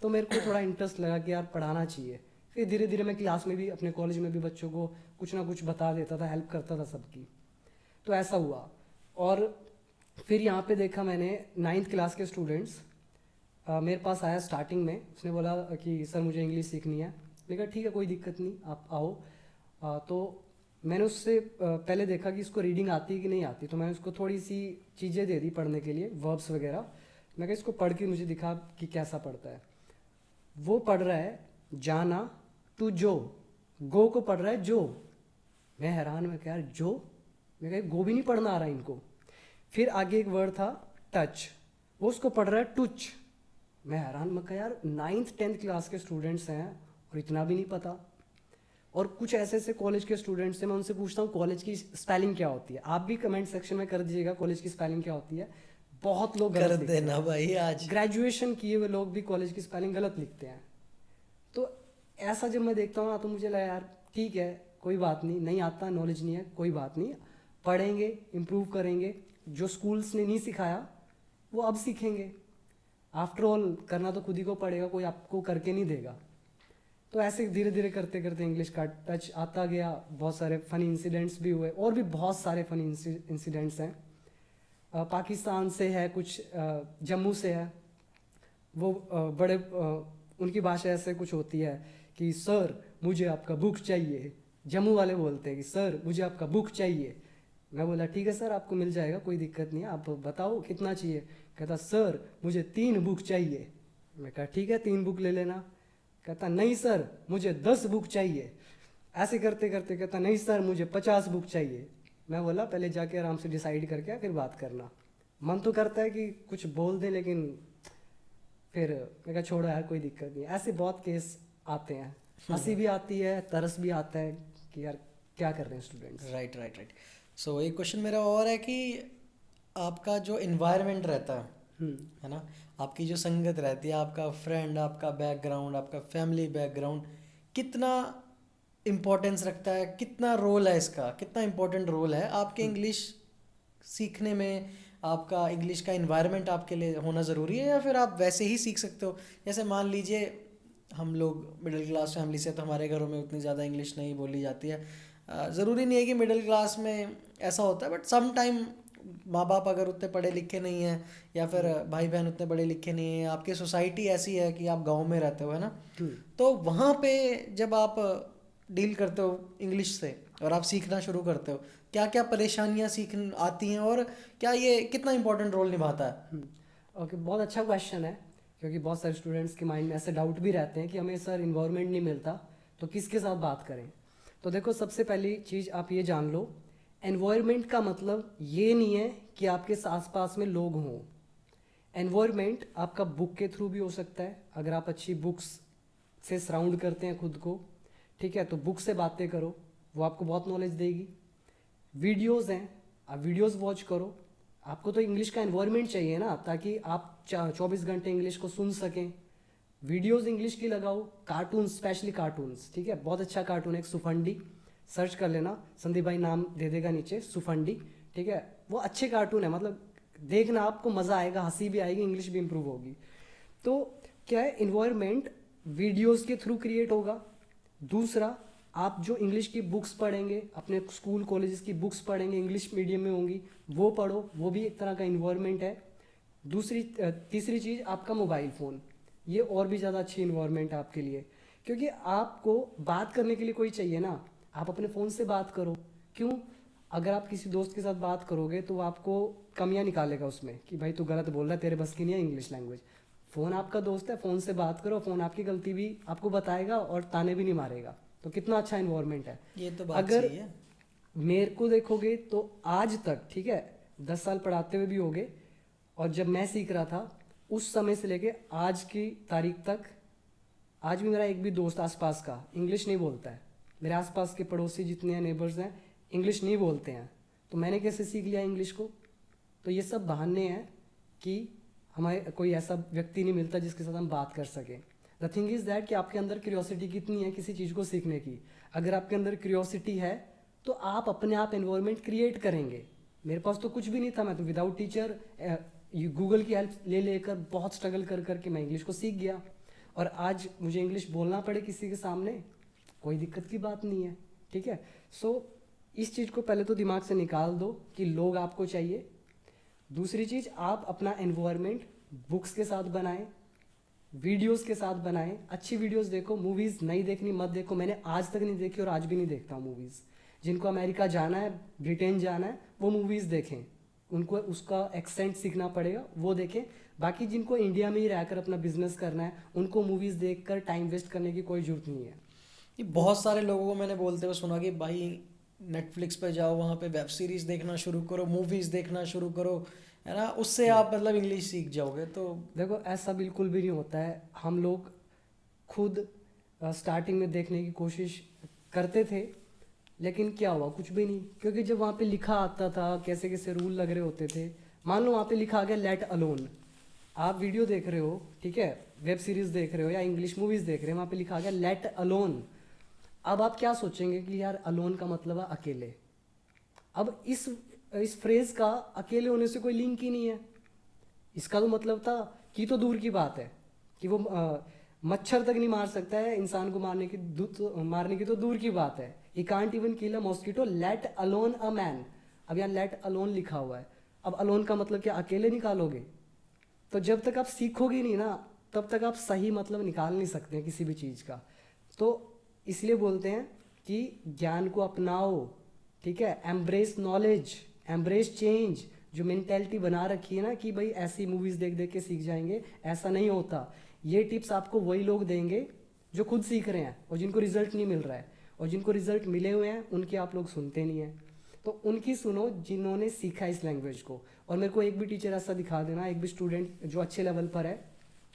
तो मेरे को थोड़ा इंटरेस्ट लगा कि यार पढ़ाना चाहिए। फिर धीरे धीरे मैं क्लास में भी, अपने कॉलेज में भी बच्चों को कुछ ना कुछ बता देता था, हेल्प करता था सबकी। तो ऐसा हुआ। और फिर यहाँ पे देखा मैंने 9th क्लास के स्टूडेंट्स मेरे पास आया स्टार्टिंग में, उसने बोला कि सर मुझे इंग्लिश सीखनी है। मैंने कहा ठीक है कोई दिक्कत नहीं, आप आओ। तो मैंने उससे पहले देखा कि इसको रीडिंग आती है कि नहीं आती, तो मैंने उसको थोड़ी सी चीज़ें दे दी पढ़ने के लिए, वर्ब्स वगैरह। मैं कहा इसको पढ़ के मुझे दिखा कि कैसा पढ़ता है। वो पढ़ रहा है जाना टू जो, गो को पढ़ रहा है जो। मैं हैरान, मैं क्या यार जो, मैं कहा गो भी नहीं पढ़ना आ रहा इनको। फिर आगे एक वर्ड था टच, वो उसको पढ़ रहा है टुच। मैं हैरान, मैं कहा यार 9th 10th क्लास के स्टूडेंट्स हैं और इतना भी नहीं पता। और कुछ ऐसे ऐसे कॉलेज के स्टूडेंट्स हैं, मैं उनसे पूछता हूँ कॉलेज की स्पेलिंग क्या होती है, आप भी कमेंट सेक्शन में कर दीजिएगा कॉलेज की स्पेलिंग क्या होती है। बहुत लोग कर गलत लिखते हैं, देना भाई आज। ग्रेजुएशन किए हुए लोग भी कॉलेज की स्पेलिंग गलत लिखते हैं। तो ऐसा जब मैं देखता हूँ ना तो मुझे लगा यार ठीक है कोई बात नहीं, नहीं आता, नॉलेज नहीं है, कोई बात नहीं, पढ़ेंगे, इम्प्रूव करेंगे, जो स्कूल्स ने नहीं सिखाया वो अब सीखेंगे। आफ्टर ऑल करना तो खुद ही को पड़ेगा, कोई आपको करके नहीं देगा। तो ऐसे धीरे धीरे करते करते इंग्लिश का टच आता गया। बहुत सारे फ़नी इंसिडेंट्स भी हुए, और भी बहुत सारे फ़नी इंसिडेंट्स हैं। पाकिस्तान से है कुछ, जम्मू से है वो, बड़े उनकी भाषा ऐसे कुछ होती है कि सर मुझे आपका बुक चाहिए। जम्मू वाले बोलते हैं कि सर मुझे आपका बुक चाहिए। मैं बोला ठीक है सर आपको मिल जाएगा, कोई दिक्कत नहीं है, आप बताओ कितना चाहिए। कहता सर मुझे 3 बुक चाहिए। मैं कहा ठीक है 3 बुक ले लेना। कहता नहीं सर मुझे 10 बुक चाहिए। ऐसे करते करते कहता नहीं सर मुझे 50 बुक चाहिए। मैं बोला पहले जाके आराम से डिसाइड करके फिर बात करना। मन तो करता है कि कुछ बोल दे, लेकिन फिर मैं कहा छोड़ो यार कोई दिक्कत नहीं। ऐसे बहुत केस आते हैं, हंसी भी आती है, तरस भी आता है कि यार क्या कर रहे हैं students. Right right right. So एक क्वेश्चन मेरा और है कि आपका जो इन्वायरमेंट रहता है ना, आपकी जो संगत रहती है, आपका फ्रेंड, आपका बैकग्राउंड, आपका फैमिली बैकग्राउंड कितना इम्पोर्टेंस रखता है, कितना रोल है इसका, कितना इम्पोर्टेंट रोल है आपके इंग्लिश सीखने में? आपका इंग्लिश का इन्वायरमेंट आपके लिए होना ज़रूरी है, या फिर आप वैसे ही सीख सकते हो? जैसे मान लीजिए हम लोग मिडिल क्लास फैमिली से, तो हमारे घरों में उतनी ज़्यादा इंग्लिश नहीं बोली जाती है। ज़रूरी नहीं है कि मिडिल क्लास में ऐसा होता है, बट सम टाइम माँ बाप अगर उतने पढ़े लिखे नहीं हैं या फिर भाई बहन उतने पढ़े लिखे नहीं हैं, आपकी सोसाइटी ऐसी है कि आप गांव में रहते हो, है ना, तो वहाँ पे जब आप डील करते हो इंग्लिश से और आप सीखना शुरू करते हो, क्या क्या परेशानियाँ सीख आती हैं और क्या ये कितना इंपॉर्टेंट रोल निभाता है? ओके, बहुत अच्छा क्वेश्चन है, क्योंकि बहुत सारे स्टूडेंट्स के माइंड में ऐसे डाउट भी रहते हैं कि हमें सर इन्वायरमेंट नहीं मिलता तो किसके साथ बात करें। तो देखो, सबसे पहली चीज़ आप ये जान लो, एनवायरमेंट का मतलब ये नहीं है कि आपके आसपास में लोग हों। एनवायरमेंट आपका बुक के थ्रू भी हो सकता है, अगर आप अच्छी बुक्स से सराउंड करते हैं खुद को, ठीक है, तो बुक से बातें करो, वो आपको बहुत नॉलेज देगी। वीडियोज़ हैं, आप वीडियोज़ वॉच करो। आपको तो इंग्लिश का एनवायरनमेंट चाहिए ना, ताकि आप 24 घंटे इंग्लिश को सुन सकें। वीडियोज़ इंग्लिश की लगाओ, कार्टून, स्पेशली कार्टून्स, ठीक है, बहुत अच्छा कार्टून है एक सुफंडी, सर्च कर लेना, संदीप भाई नाम दे देगा नीचे, सुफंडी, ठीक है, वो अच्छे कार्टून है, मतलब देखना आपको मज़ा आएगा, हंसी भी आएगी, इंग्लिश भी इंप्रूव होगी। तो क्या है, इन्वायरमेंट वीडियोज़ के थ्रू क्रिएट होगा। दूसरा, आप जो इंग्लिश की बुक्स पढ़ेंगे, अपने स्कूल कॉलेजेस की बुक्स पढ़ेंगे, इंग्लिश मीडियम में होंगी, वो पढ़ो, वो भी एक तरह का इन्वायरमेंट है। तीसरी चीज़, आपका मोबाइल फ़ोन, ये और भी ज़्यादा अच्छी इन्वायरमेंट है आपके लिए, क्योंकि आपको बात करने के लिए कोई चाहिए ना, आप अपने फ़ोन से बात करो। क्यों? अगर आप किसी दोस्त के साथ बात करोगे तो वो आपको कमियां निकालेगा उसमें कि भाई तू गलत बोल रहा है, तेरे बस की नहीं है इंग्लिश लैंग्वेज। फ़ोन आपका दोस्त है, फ़ोन से बात करो, फ़ोन आपकी गलती भी आपको बताएगा और ताने भी नहीं मारेगा। तो कितना अच्छा इन्वायरमेंट है। ये तो बात अगर सही है। मेरे को देखोगे तो आज तक, ठीक है, 10 साल पढ़ाते हुए भी हो गए, और जब मैं सीख रहा था उस समय से लेके आज की तारीख तक, आज भी मेरा एक भी दोस्त आसपास का इंग्लिश नहीं बोलता है। मेरे आसपास के पड़ोसी जितने हैं, नेबर्स हैं, इंग्लिश नहीं बोलते हैं। तो मैंने कैसे सीख लिया इंग्लिश को? तो ये सब बहाने हैं कि हमें कोई ऐसा व्यक्ति नहीं मिलता जिसके साथ हम बात कर सकें। द थिंग इज़ दैट कि आपके अंदर क्यूरियोसिटी कितनी है किसी चीज़ को सीखने की। अगर आपके अंदर क्यूरियोसिटी है तो आप अपने आप एनवायरनमेंट क्रिएट करेंगे। मेरे पास तो कुछ भी नहीं था, मैं तो विदाउट टीचर गूगल की हेल्प ले लेकर बहुत स्ट्रगल कर करके मैं इंग्लिश को सीख गया, और आज मुझे इंग्लिश बोलना पड़े किसी के सामने, कोई दिक्कत की बात नहीं है, ठीक है। सो इस चीज़ को पहले तो दिमाग से निकाल दो कि लोग आपको चाहिए। दूसरी चीज़, आप अपना एनवायरनमेंट बुक्स के साथ बनाएं, वीडियोस के साथ बनाएं। अच्छी वीडियोस देखो, मूवीज़ नहीं देखनी मत देखो। मैंने आज तक नहीं देखी और आज भी नहीं देखता हूँ मूवीज़। जिनको अमेरिका जाना है, ब्रिटेन जाना है, वो मूवीज़ देखें, उनको उसका एक्सेंट सीखना पड़ेगा, वो देखें। बाकी जिनको इंडिया में ही रहकर अपना बिजनेस करना है, उनको मूवीज़ देखकर टाइम वेस्ट करने की कोई ज़रूरत नहीं है। ये बहुत सारे लोगों को मैंने बोलते हुए सुना कि भाई नेटफ्लिक्स पे जाओ, वहाँ पे वेब सीरीज देखना शुरू करो, मूवीज देखना शुरू करो, है ना, उससे आप मतलब इंग्लिश सीख जाओगे। तो देखो, ऐसा बिल्कुल भी नहीं होता है। हम लोग खुद स्टार्टिंग में देखने की कोशिश करते थे, लेकिन क्या हुआ? कुछ भी नहीं, क्योंकि जब वहाँ पे लिखा आता था, कैसे कैसे रूल लग रहे होते थे। मान लो वहाँ पे लिखा आ गया लेट अलोन, आप वीडियो देख रहे हो, ठीक है, वेब सीरीज देख रहे हो या इंग्लिश मूवीज देख रहे हो, वहाँ पे लिखा आ गया लेट अलोन। अब आप क्या सोचेंगे कि यार अलोन का मतलब है अकेले। अब इस फ्रेज का अकेले होने से कोई लिंक ही नहीं है। इसका तो मतलब था कि तो दूर की बात है कि वो मच्छर तक नहीं मार सकता है, इंसान को मारने की तो दूर की बात है। He can't even kill a mosquito, let alone a man. अब यहाँ लेट अलोन लिखा हुआ है। अब अलोन का मतलब क्या अकेले निकालोगे? तो जब तक आप सीखोगे नहीं ना, तब तक आप सही मतलब निकाल नहीं सकते हैं किसी भी चीज़ का। तो इसलिए बोलते हैं कि ज्ञान को अपनाओ, ठीक है, एम्ब्रेस नॉलेज, एम्ब्रेस चेंज। जो मेंटेलिटी बना रखी है ना कि भाई ऐसी मूवीज़ देख देख के सीख जाएंगे, ऐसा नहीं होता। ये टिप्स आपको वही लोग देंगे जो खुद सीख रहे हैं और जिनको रिजल्ट नहीं मिल रहा है, और जिनको रिजल्ट मिले हुए हैं उनकी आप लोग सुनते नहीं हैं। तो उनकी सुनो जिन्होंने सीखा इस लैंग्वेज को। और मेरे को एक भी टीचर ऐसा दिखा देना, एक भी स्टूडेंट जो अच्छे लेवल पर है,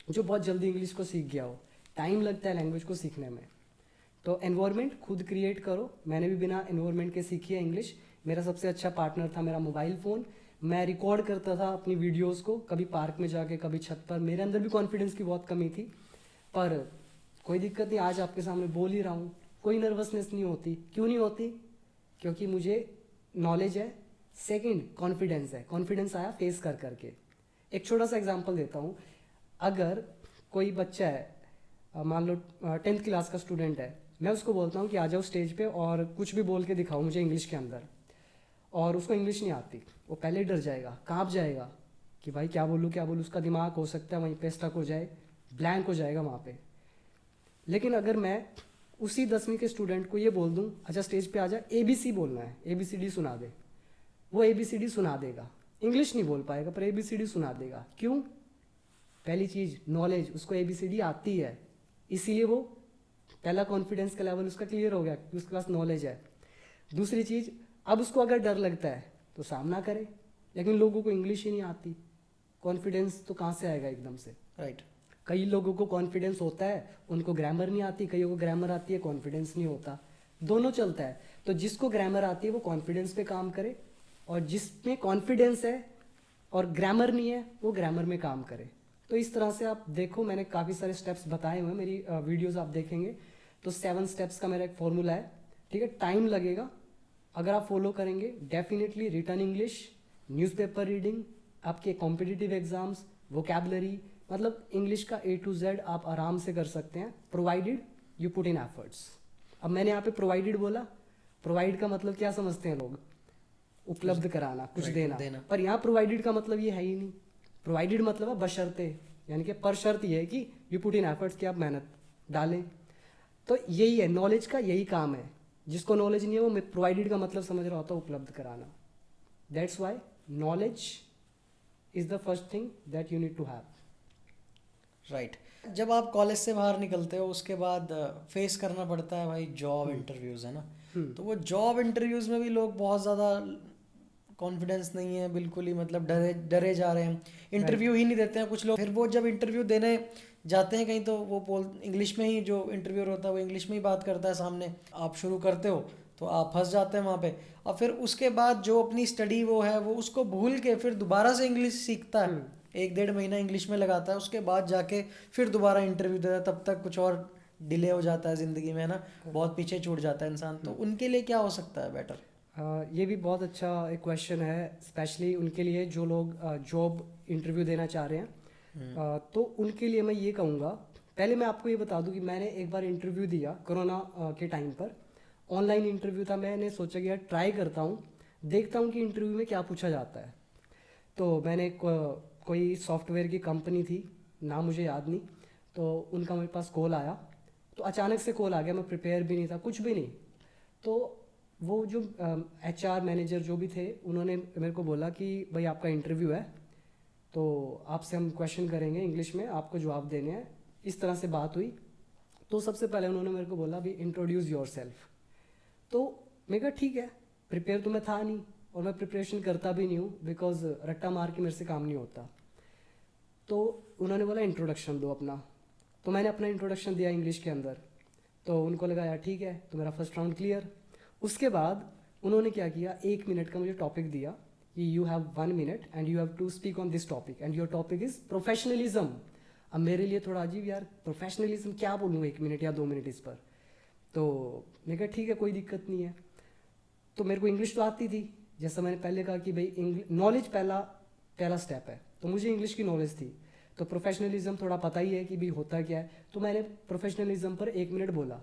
जो बहुत जल्दी इंग्लिश को सीख गया हो। टाइम लगता है लैंग्वेज को सीखने में। तो एनवायरनमेंट खुद क्रिएट करो। मैंने भी बिना एनवायरनमेंट के सीखी है इंग्लिश। मेरा सबसे अच्छा पार्टनर था मेरा मोबाइल फ़ोन। मैं रिकॉर्ड करता था अपनी वीडियोस को, कभी पार्क में जाके, कभी छत पर। मेरे अंदर भी कॉन्फिडेंस की बहुत कमी थी, पर कोई दिक्कत नहीं, आज आपके सामने बोल ही रहा हूँ। कोई नर्वसनेस नहीं होती। क्यों नहीं होती? क्योंकि मुझे नॉलेज है। सेकंड, कॉन्फिडेंस है। कॉन्फिडेंस आया फेस कर करके। एक छोटा सा एग्जांपल देता हूँ। अगर कोई बच्चा है, मान लो 10th क्लास का स्टूडेंट है, मैं उसको बोलता हूँ कि आ जाओ स्टेज पे और कुछ भी बोल के दिखाओ मुझे इंग्लिश के अंदर, और उसको इंग्लिश नहीं आती, वो पहले डर जाएगा, काँप जाएगा कि भाई क्या बोलूँ, उसका दिमाग हो सकता है वहीं पे स्टक हो जाए, ब्लैंक हो जाएगा वहाँ पे। लेकिन अगर मैं उसी 10वीं के स्टूडेंट को ये बोल दूँ, अच्छा स्टेज पे आ जा, ABC बोलना है, ABCD सुना दे, वो ABCD सुना देगा, इंग्लिश नहीं बोल पाएगा पर ABCD सुना देगा। क्यों? पहली चीज़ नॉलेज, उसको ABCD आती है, इसीलिए वो पहला कॉन्फिडेंस का लेवल उसका क्लियर हो गया कि उसके पास नॉलेज है। दूसरी चीज़, अब उसको अगर डर लगता है तो सामना करे, लेकिन लोगों को इंग्लिश ही नहीं आती, कॉन्फिडेंस तो कहाँ से आएगा एकदम से? राइट। कई लोगों को कॉन्फिडेंस होता है, उनको ग्रामर नहीं आती, कईयों को ग्रामर आती है, कॉन्फिडेंस नहीं होता, दोनों चलता है। तो जिसको ग्रामर आती है वो कॉन्फिडेंस पे काम करे, और जिसमें कॉन्फिडेंस है और ग्रामर नहीं है वो ग्रामर में काम करे। तो इस तरह से आप देखो, मैंने काफ़ी सारे स्टेप्स बताए हुए हैं, मेरी वीडियोस आप देखेंगे तो 7 स्टेप्स का मेरा एक फॉर्मूला है, ठीक है। टाइम लगेगा, अगर आप फॉलो करेंगे definitely written English, newspaper reading, आपके कॉम्पिटिटिव एग्जाम्स, वोकैबलरी, मतलब इंग्लिश का A to Z आप आराम से कर सकते हैं, provided you put in efforts. अब मैंने यहाँ पे प्रोवाइडेड बोला, प्रोवाइड का मतलब क्या समझते हैं लोग? उपलब्ध कराना, कुछ देना। पर यहाँ प्रोवाइडेड का मतलब ये है ही नहीं। प्रोवाइडेड मतलब है बशर्ते, यानी कि पर शर्त ये है कि यू पुट इन एफर्ट्स, कि आप मेहनत डालें। तो यही है नॉलेज का, यही काम है। जिसको नॉलेज नहीं है वो प्रोवाइडेड का मतलब समझ रहा होता है उपलब्ध कराना। That's why knowledge is the first thing that you need to have. Right. जब आप कॉलेज से बाहर निकलते हो उसके बाद फेस करना पड़ता है भाई जॉब इंटरव्यूज़, है ना। तो वो जॉब इंटरव्यूज़ में भी लोग बहुत ज़्यादा कॉन्फिडेंस नहीं है, बिल्कुल ही मतलब डरे डरे जा रहे हैं, इंटरव्यू ही नहीं देते हैं कुछ लोग। फिर वो जब इंटरव्यू देने जाते हैं कहीं तो वो बोल इंग्लिश में ही, जो इंटरव्यूअर होता है वो इंग्लिश में ही बात करता है सामने, आप शुरू करते हो तो आप फंस जाते हैं वहाँ पे। और फिर उसके बाद जो अपनी स्टडी वो है वो उसको भूल के फिर दोबारा से इंग्लिश सीखता है, 1-1.5 महीना इंग्लिश में लगाता है, उसके बाद जाके फिर दोबारा इंटरव्यू देता है, तब तक कुछ और डिले हो जाता है ज़िंदगी में, है ना, बहुत पीछे छूट जाता है इंसान। तो उनके लिए क्या हो सकता है बेटर? ये भी बहुत अच्छा एक क्वेश्चन है, स्पेशली उनके लिए जो लोग जॉब इंटरव्यू देना चाह रहे हैं। तो उनके लिए मैं ये कहूँगा, पहले मैं आपको ये बता दूं कि मैंने एक बार इंटरव्यू दिया कोरोना के टाइम पर, ऑनलाइन इंटरव्यू था। मैंने सोचा कि यार ट्राई करता हूँ, देखता हूँ कि इंटरव्यू में क्या पूछा जाता है। तो मैंने कोई सॉफ्टवेयर की कंपनी थी, नाम मुझे याद नहीं, तो उनका मेरे पास कॉल आया। तो अचानक से कॉल आ गया, मैं प्रिपेयर भी नहीं था, कुछ भी नहीं। तो वो जो HR मैनेजर जो भी थे, उन्होंने मेरे को बोला कि भाई आपका इंटरव्यू है, तो आपसे हम क्वेश्चन करेंगे इंग्लिश में, आपको जवाब देने हैं। इस तरह से बात हुई। तो सबसे पहले उन्होंने मेरे को बोला भी इंट्रोड्यूस योर सेल्फ। तो मैं कहा ठीक है, प्रिपेयर तो मैं था नहीं और मैं प्रिपरेशन करता भी नहीं हूँ, बिकॉज रट्टा मार के मेरे से काम नहीं होता। तो उन्होंने बोला इंट्रोडक्शन दो अपना। तो मैंने अपना इंट्रोडक्शन दिया इंग्लिश के अंदर। तो उनको लगा यार ठीक है, तो मेरा फर्स्ट राउंड क्लियर। उसके बाद उन्होंने क्या किया, 1 मिनट का मुझे टॉपिक दिया कि you have 1 minute and you have to speak on this topic and your topic is professionalism. अब मेरे लिए थोड़ा अजीब, यार प्रोफेशनलिज्म क्या बोलूँ 1 मिनट या 2 मिनट इस पर। तो मैंने कहा ठीक है, कोई दिक्कत नहीं है। तो मेरे को इंग्लिश तो आती थी, जैसा मैंने पहले कहा कि भाई नॉलेज पहला स्टेप है, तो मुझे इंग्लिश की नॉलेज थी। तो प्रोफेशनलिज्म थोड़ा पता ही है कि भाई होता क्या है। तो मैंने प्रोफेशनलिज्म पर 1 मिनट बोला।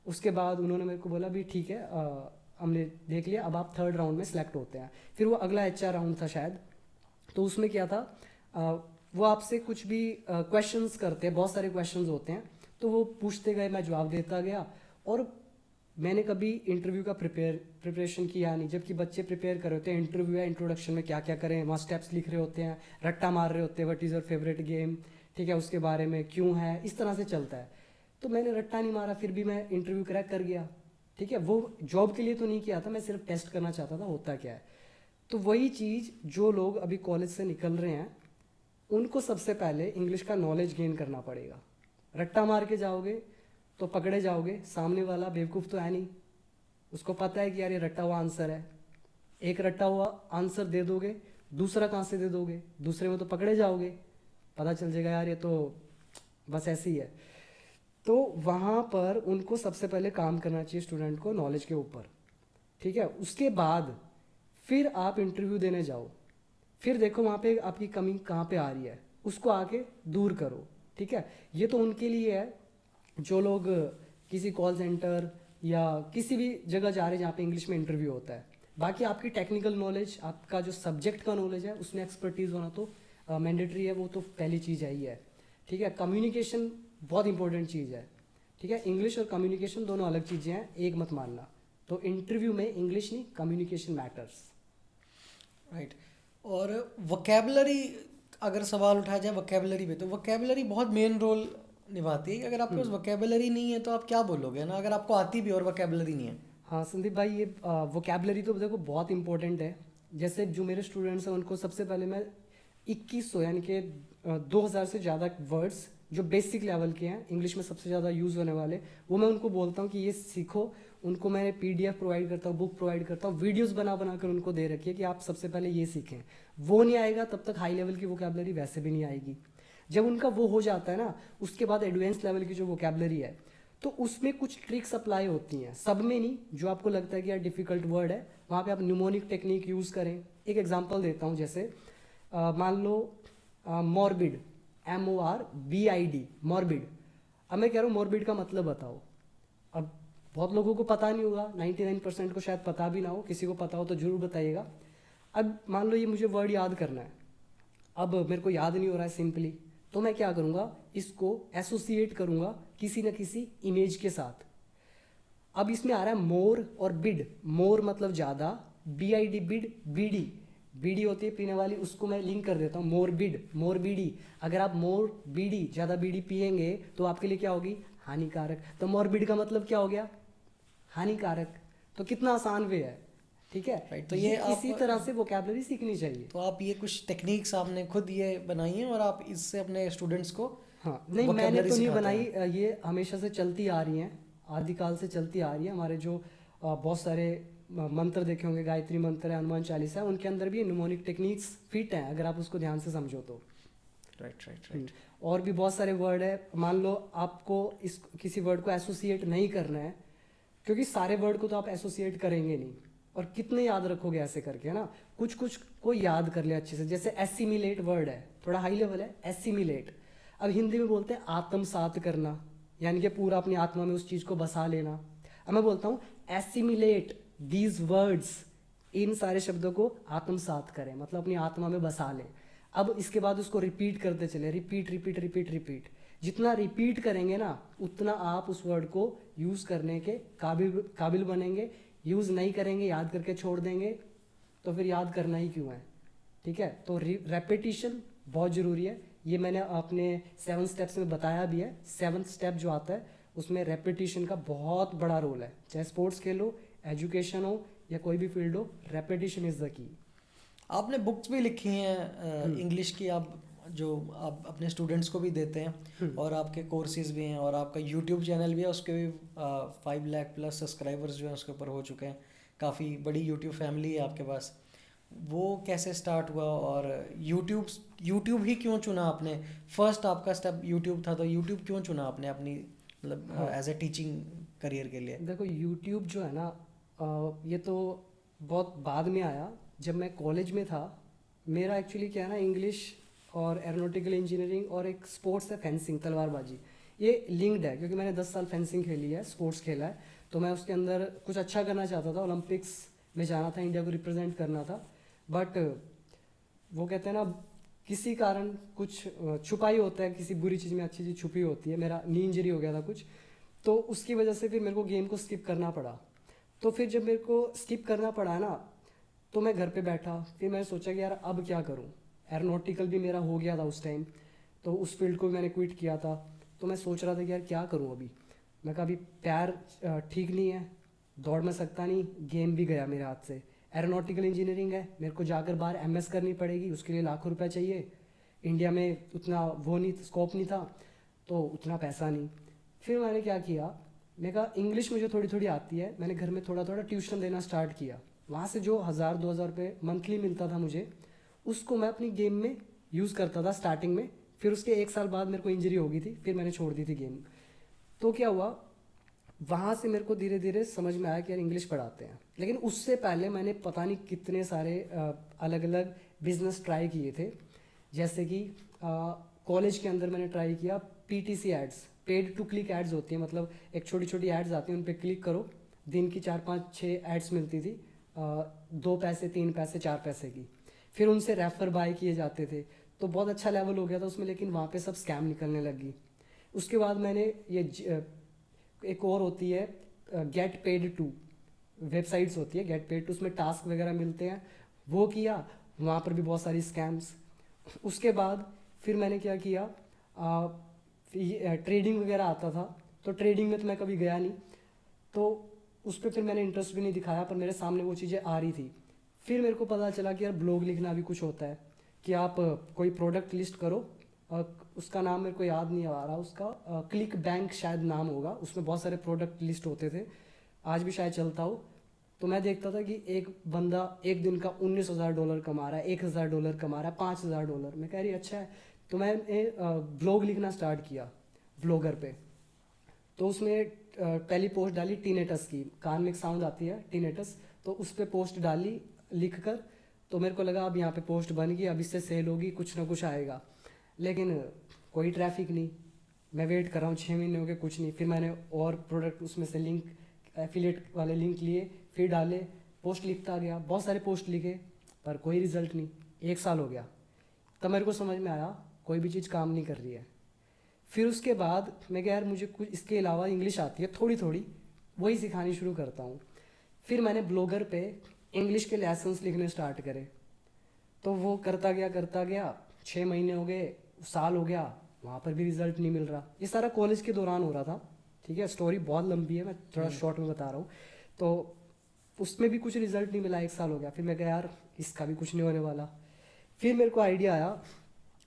उसके बाद उन्होंने मेरे को बोला भी ठीक है, हमने देख लिया, अब आप 3rd राउंड में सेलेक्ट होते हैं। फिर वो अगला HR राउंड था शायद। तो उसमें क्या था, वो आपसे कुछ भी क्वेश्चंस करते हैं, बहुत सारे क्वेश्चंस होते हैं, तो वो पूछते गए, मैं जवाब देता गया। और मैंने कभी इंटरव्यू का प्रिपरेशन किया नहीं, जबकि बच्चे प्रिपेयर कर रहे होते हैं। इंटरव्यू है, इंट्रोडक्शन में क्या क्या करें, वहाँ स्टेप्स लिख रहे होते हैं, रट्टा मार रहे होते हैं, what is your favourite game, ठीक है, उसके बारे में क्यों है, इस तरह से चलता है। तो मैंने रट्टा नहीं मारा, फिर भी मैं इंटरव्यू क्रैक कर गया, ठीक है। वो जॉब के लिए तो नहीं किया था, मैं सिर्फ टेस्ट करना चाहता था होता क्या है। तो वही चीज़ जो लोग अभी कॉलेज से निकल रहे हैं, उनको सबसे पहले इंग्लिश का नॉलेज गेन करना पड़ेगा। रट्टा मार के जाओगे तो पकड़े जाओगे, सामने वाला बेवकूफ़ तो है नहीं, उसको पता है कि यार ये रट्टा हुआ आंसर है। एक रट्टा हुआ आंसर दे दोगे, दूसरा कहाँ से दे दोगे, दूसरे में तो पकड़े जाओगे, पता चल जाएगा यार ये तो बस ऐसे ही है। तो वहाँ पर उनको सबसे पहले काम करना चाहिए स्टूडेंट को नॉलेज के ऊपर, ठीक है। उसके बाद फिर आप इंटरव्यू देने जाओ, फिर देखो वहाँ पे आपकी कमी कहाँ पे आ रही है, उसको आके दूर करो, ठीक है। ये तो उनके लिए है जो लोग किसी कॉल सेंटर या किसी भी जगह जा रहे हैं जहाँ पे इंग्लिश में इंटरव्यू होता है। बाकी आपकी टेक्निकल नॉलेज, आपका जो सब्जेक्ट का नॉलेज है उसमें एक्सपर्टीज़ होना तो मैंडेटरी है, वो तो पहली चीज़ है ही है। ठीक है, कम्युनिकेशन बहुत इंपॉर्टेंट चीज़ है। ठीक है, इंग्लिश और कम्युनिकेशन दोनों अलग चीज़ें हैं, एक मत मानना। तो इंटरव्यू में इंग्लिश नहीं, कम्युनिकेशन मैटर्स। राइट। और वोकेबलरी, अगर सवाल उठाया जाए वोकेबलरी पे, तो वोकेबलरी बहुत मेन रोल निभाती है। अगर आपके पास वोकेबलरी नहीं है तो आप क्या बोलोगे ना, अगर आपको आती भी और वोकेबलरी नहीं है। हाँ संदीप भाई, ये वोकेबलरी तो देखो बहुत इंपॉर्टेंट है। जैसे जो मेरे स्टूडेंट्स हैं उनको सबसे पहले मैं 2100 यानी कि 2000 से ज़्यादा वर्ड्स जो बेसिक लेवल के हैं, इंग्लिश में सबसे ज़्यादा यूज़ होने वाले, वो मैं उनको बोलता हूँ कि ये सीखो। उनको मैं PDF प्रोवाइड करता हूँ, बुक प्रोवाइड करता हूँ, वीडियोस बना बना कर उनको दे रखी है कि आप सबसे पहले ये सीखें। वो नहीं आएगा तब तक हाई लेवल की वोकेबलरी वैसे भी नहीं आएगी। जब उनका वो हो जाता है ना, उसके बाद एडवांस लेवल की जो वोकेबलरी है, तो उसमें कुछ ट्रिक्स अप्लाई होती हैं, सब में नहीं। जो आपको लगता है कि यार डिफ़िकल्ट वर्ड है, वहाँ पे आप न्यूमोनिक टेक्निक यूज़ करें। एक एग्जांपल देता हूँ, जैसे मान लो मॉर्बिड, MORBID, मॉर्बिड। अब मैं कह रहा हूँ मॉर्बिड का मतलब बताओ। अब बहुत लोगों को पता नहीं होगा, 99% को शायद पता भी ना हो, किसी को पता हो तो ज़रूर बताइएगा। अब मान लो ये मुझे वर्ड याद करना है, अब मेरे को याद नहीं हो रहा है सिंपली, तो मैं क्या करूँगा, इसको एसोसिएट करूँगा किसी न किसी इमेज के साथ। अब इसमें आ रहा है मोर और बिड। मोर मतलब ज़्यादा, BID बिड, बीडी, बीडी होती है पीने वाली, उसको मैं लिंक कर देता हूँ मोर बिड, मोर बीडी। अगर आप मोर बीडी, ज़्यादा बीडी पियेंगे तो आपके लिए क्या होगी, हानिकारक। तो मोर बिड का मतलब क्या हो गया, हानिकारक। तो कितना आसान वे है। ठीक है, राइट। तो ये इसी तरह से वोकेबलरी सीखनी चाहिए। तो आप ये कुछ टेक्निक्स आपने खुद ये बनाई हैं और आप इससे अपने स्टूडेंट्स को हाँ, नहीं मैंने vocabulary तो नहीं सिखाते बनाई, हैं। ये हमेशा से चलती आ रही हैं, आदिकाल से चलती आ रही है। हमारे जो बहुत सारे मंत्र देखे होंगे, गायत्री मंत्र है, हनुमान चालीसा है, उनके अंदर भी न्यूमोनिक टेक्निक्स फिट हैं, अगर आप उसको ध्यान से समझो तो। Right right right. और भी बहुत सारे वर्ड है। मान लो आपको इस किसी वर्ड को एसोसिएट नहीं करना है, क्योंकि सारे वर्ड को तो आप एसोसिएट करेंगे नहीं, और कितने याद रखोगे ऐसे करके, है ना। कुछ कुछ को याद कर ले अच्छे से। जैसे एसिमिलेट वर्ड है, थोड़ा हाई लेवल है, एसिमिलेट। अब हिंदी में बोलते हैं आत्मसात करना, यानी कि पूरा अपनी आत्मा में उस चीज़ को बसा लेना। अब मैं बोलता हूँ एसिमिलेट दीज वर्ड्स, इन सारे शब्दों को आत्मसात करें, मतलब अपनी आत्मा में बसा लें। अब इसके बाद उसको रिपीट करते चले, रिपीट रिपीट रिपीट रिपीट। जितना रिपीट करेंगे ना, उतना आप उस वर्ड को यूज़ करने के काबिल बनेंगे। यूज़ नहीं करेंगे, याद करके छोड़ देंगे, तो फिर याद करना ही क्यों है। ठीक है, तो रेपिटिशन बहुत ज़रूरी है। ये मैंने अपने 7 स्टेप्स में बताया भी है। 7th स्टेप जो आता है उसमें रेपिटिशन का बहुत बड़ा रोल है। चाहे स्पोर्ट्स खेलो, एजुकेशन हो या कोई भी फील्ड हो, रेपिटिशन इज़ द की। आपने बुक्स भी लिखी हैं इंग्लिश की, आप जो आप अपने स्टूडेंट्स को भी देते हैं, और आपके कोर्सेज भी हैं, और आपका यूट्यूब चैनल भी है, उसके भी 5 लाख प्लस सब्सक्राइबर्स जो हैं उसके ऊपर हो चुके हैं। काफ़ी बड़ी यूट्यूब फैमिली है आपके पास। वो कैसे स्टार्ट हुआ, और यूट्यूब ही क्यों चुना आपने? फर्स्ट आपका स्टेप यूट्यूब था, तो यूट्यूब क्यों चुना आपने अपनी मतलब एज ए टीचिंग करियर के लिए? देखो यूट्यूब जो है ना, ये तो बहुत बाद में आया। जब मैं कॉलेज में था, मेरा एक्चुअली क्या है ना, इंग्लिश और एरोनॉटिकल इंजीनियरिंग और एक स्पोर्ट्स है फेंसिंग, तलवारबाजी, ये लिंक्ड है। क्योंकि मैंने 10 साल फेंसिंग खेली है, स्पोर्ट्स खेला है, तो मैं उसके अंदर कुछ अच्छा करना चाहता था, ओलंपिक्स में जाना था, इंडिया को रिप्रेजेंट करना था। बट वो कहते हैं ना, किसी कारण कुछ छुपा ही होता है, किसी बुरी चीज़ में अच्छी चीज़ छुपी होती है। मेरा नी इंजरी हो गया था कुछ, तो उसकी वजह से फिर मेरे को गेम को स्किप करना पड़ा। तो फिर जब मेरे को स्किप करना पड़ा ना, तो मैं घर पे बैठा, फिर मैंने सोचा कि यार अब क्या करूं। एरोनॉटिकल भी मेरा हो गया था उस टाइम, तो उस फील्ड को भी मैंने क्विट किया था। तो मैं सोच रहा था कि यार क्या करूं अभी। मैं कहा अभी पैर ठीक नहीं है, दौड़ मैं सकता नहीं, गेम भी गया मेरे हाथ से। एरोनॉटिकल इंजीनियरिंग है, मेरे को जाकर बाहर MS करनी पड़ेगी, उसके लिए लाखों रुपए चाहिए। इंडिया में उतना वो नहीं, स्कोप नहीं था, तो उतना पैसा नहीं। फिर मैंने क्या किया, मैंने कहा इंग्लिश मुझे थोड़ी थोड़ी आती है, मैंने घर में थोड़ा थोड़ा ट्यूशन देना स्टार्ट किया। वहाँ से जो 1000-2000 रुपये मंथली मिलता था मुझे, उसको मैं अपनी गेम में यूज़ करता था स्टार्टिंग में। फिर उसके 1 साल बाद मेरे को इंजरी हो गई थी, फिर मैंने छोड़ दी थी गेम। तो क्या हुआ, वहाँ से मेरे को धीरे धीरे समझ में आया कि यार इंग्लिश पढ़ाते हैं। लेकिन उससे पहले मैंने पता नहीं कितने सारे अलग अलग बिजनेस ट्राई किए थे। जैसे कि कॉलेज के अंदर मैंने ट्राई किया PTC ads, paid to click ads होती हैं, मतलब एक छोटी छोटी एड्स आती हैं, उन पर क्लिक करो, दिन की 4-5-6 एड्स मिलती थी, 2 पैसे 3 पैसे 4 पैसे की। फिर उनसे रेफर बाय किए जाते थे, तो बहुत अच्छा लेवल हो गया था उसमें, लेकिन वहाँ पे सब स्कैम निकलने लगी। उसके बाद मैंने एक और होती है गेट पेड टू, वेबसाइट्स होती है गेट पेड टू, उसमें टास्क वगैरह मिलते हैं, वो किया। वहाँ पर भी बहुत सारी स्कैम्स। उसके बाद फिर मैंने क्या किया, ट्रेडिंग वगैरह आता था, तो ट्रेडिंग में तो मैं कभी गया नहीं, तो उस पर फिर मैंने इंटरेस्ट भी नहीं दिखाया, पर मेरे सामने वो चीज़ें आ रही थी। फिर मेरे को पता चला कि यार ब्लॉग लिखना भी कुछ होता है, कि आप कोई प्रोडक्ट लिस्ट करो, उसका नाम मेरे को याद नहीं आ रहा, उसका क्लिक बैंक शायद नाम होगा, उसमें बहुत सारे प्रोडक्ट लिस्ट होते थे, आज भी शायद चलता हो। तो मैं देखता था कि एक बंदा एक दिन का $19,000 कमा रहा है, $1,000 कमा रहा है, $5,000। मैं कह रही अच्छा है, तो मैंने ब्लॉग लिखना स्टार्ट किया ब्लॉगर पे। तो उसमें पहली पोस्ट डाली टीनेटस की, कान में एक साउंड आती है टीनेटस, तो उस पर पोस्ट डाली लिख कर। तो मेरे को लगा अब यहाँ पे पोस्ट बन गई, अब इससे सेल होगी, कुछ ना कुछ आएगा, लेकिन कोई ट्रैफिक नहीं। मैं वेट कर रहा हूँ, 6 महीने हो गए, कुछ नहीं। फिर मैंने और प्रोडक्ट उसमें से लिंक, एफिलेट वाले लिंक लिए, फिर डाले, पोस्ट लिखता गया, बहुत सारे पोस्ट लिखे, पर कोई रिजल्ट नहीं। 1 साल हो गया, तब मेरे को समझ में आया कोई भी चीज़ काम नहीं कर रही है। फिर उसके बाद मैं कहा यार मुझे कुछ इसके अलावा इंग्लिश आती है थोड़ी थोड़ी, वही सिखानी शुरू करता हूँ। फिर मैंने ब्लॉगर पे इंग्लिश के लेसन्स लिखने स्टार्ट करे, तो वो करता गया 6 महीने हो गए, साल हो गया, वहाँ पर भी रिजल्ट नहीं मिल रहा। ये सारा कॉलेज के दौरान हो रहा था, ठीक है, स्टोरी बहुत लंबी है, मैं थोड़ा शॉर्ट में बता रहा हूँ। तो उसमें भी कुछ रिजल्ट नहीं मिला, 1 साल हो गया। फिर मैं कहा यार इसका भी कुछ नहीं होने वाला। फिर मेरे को आइडिया आया,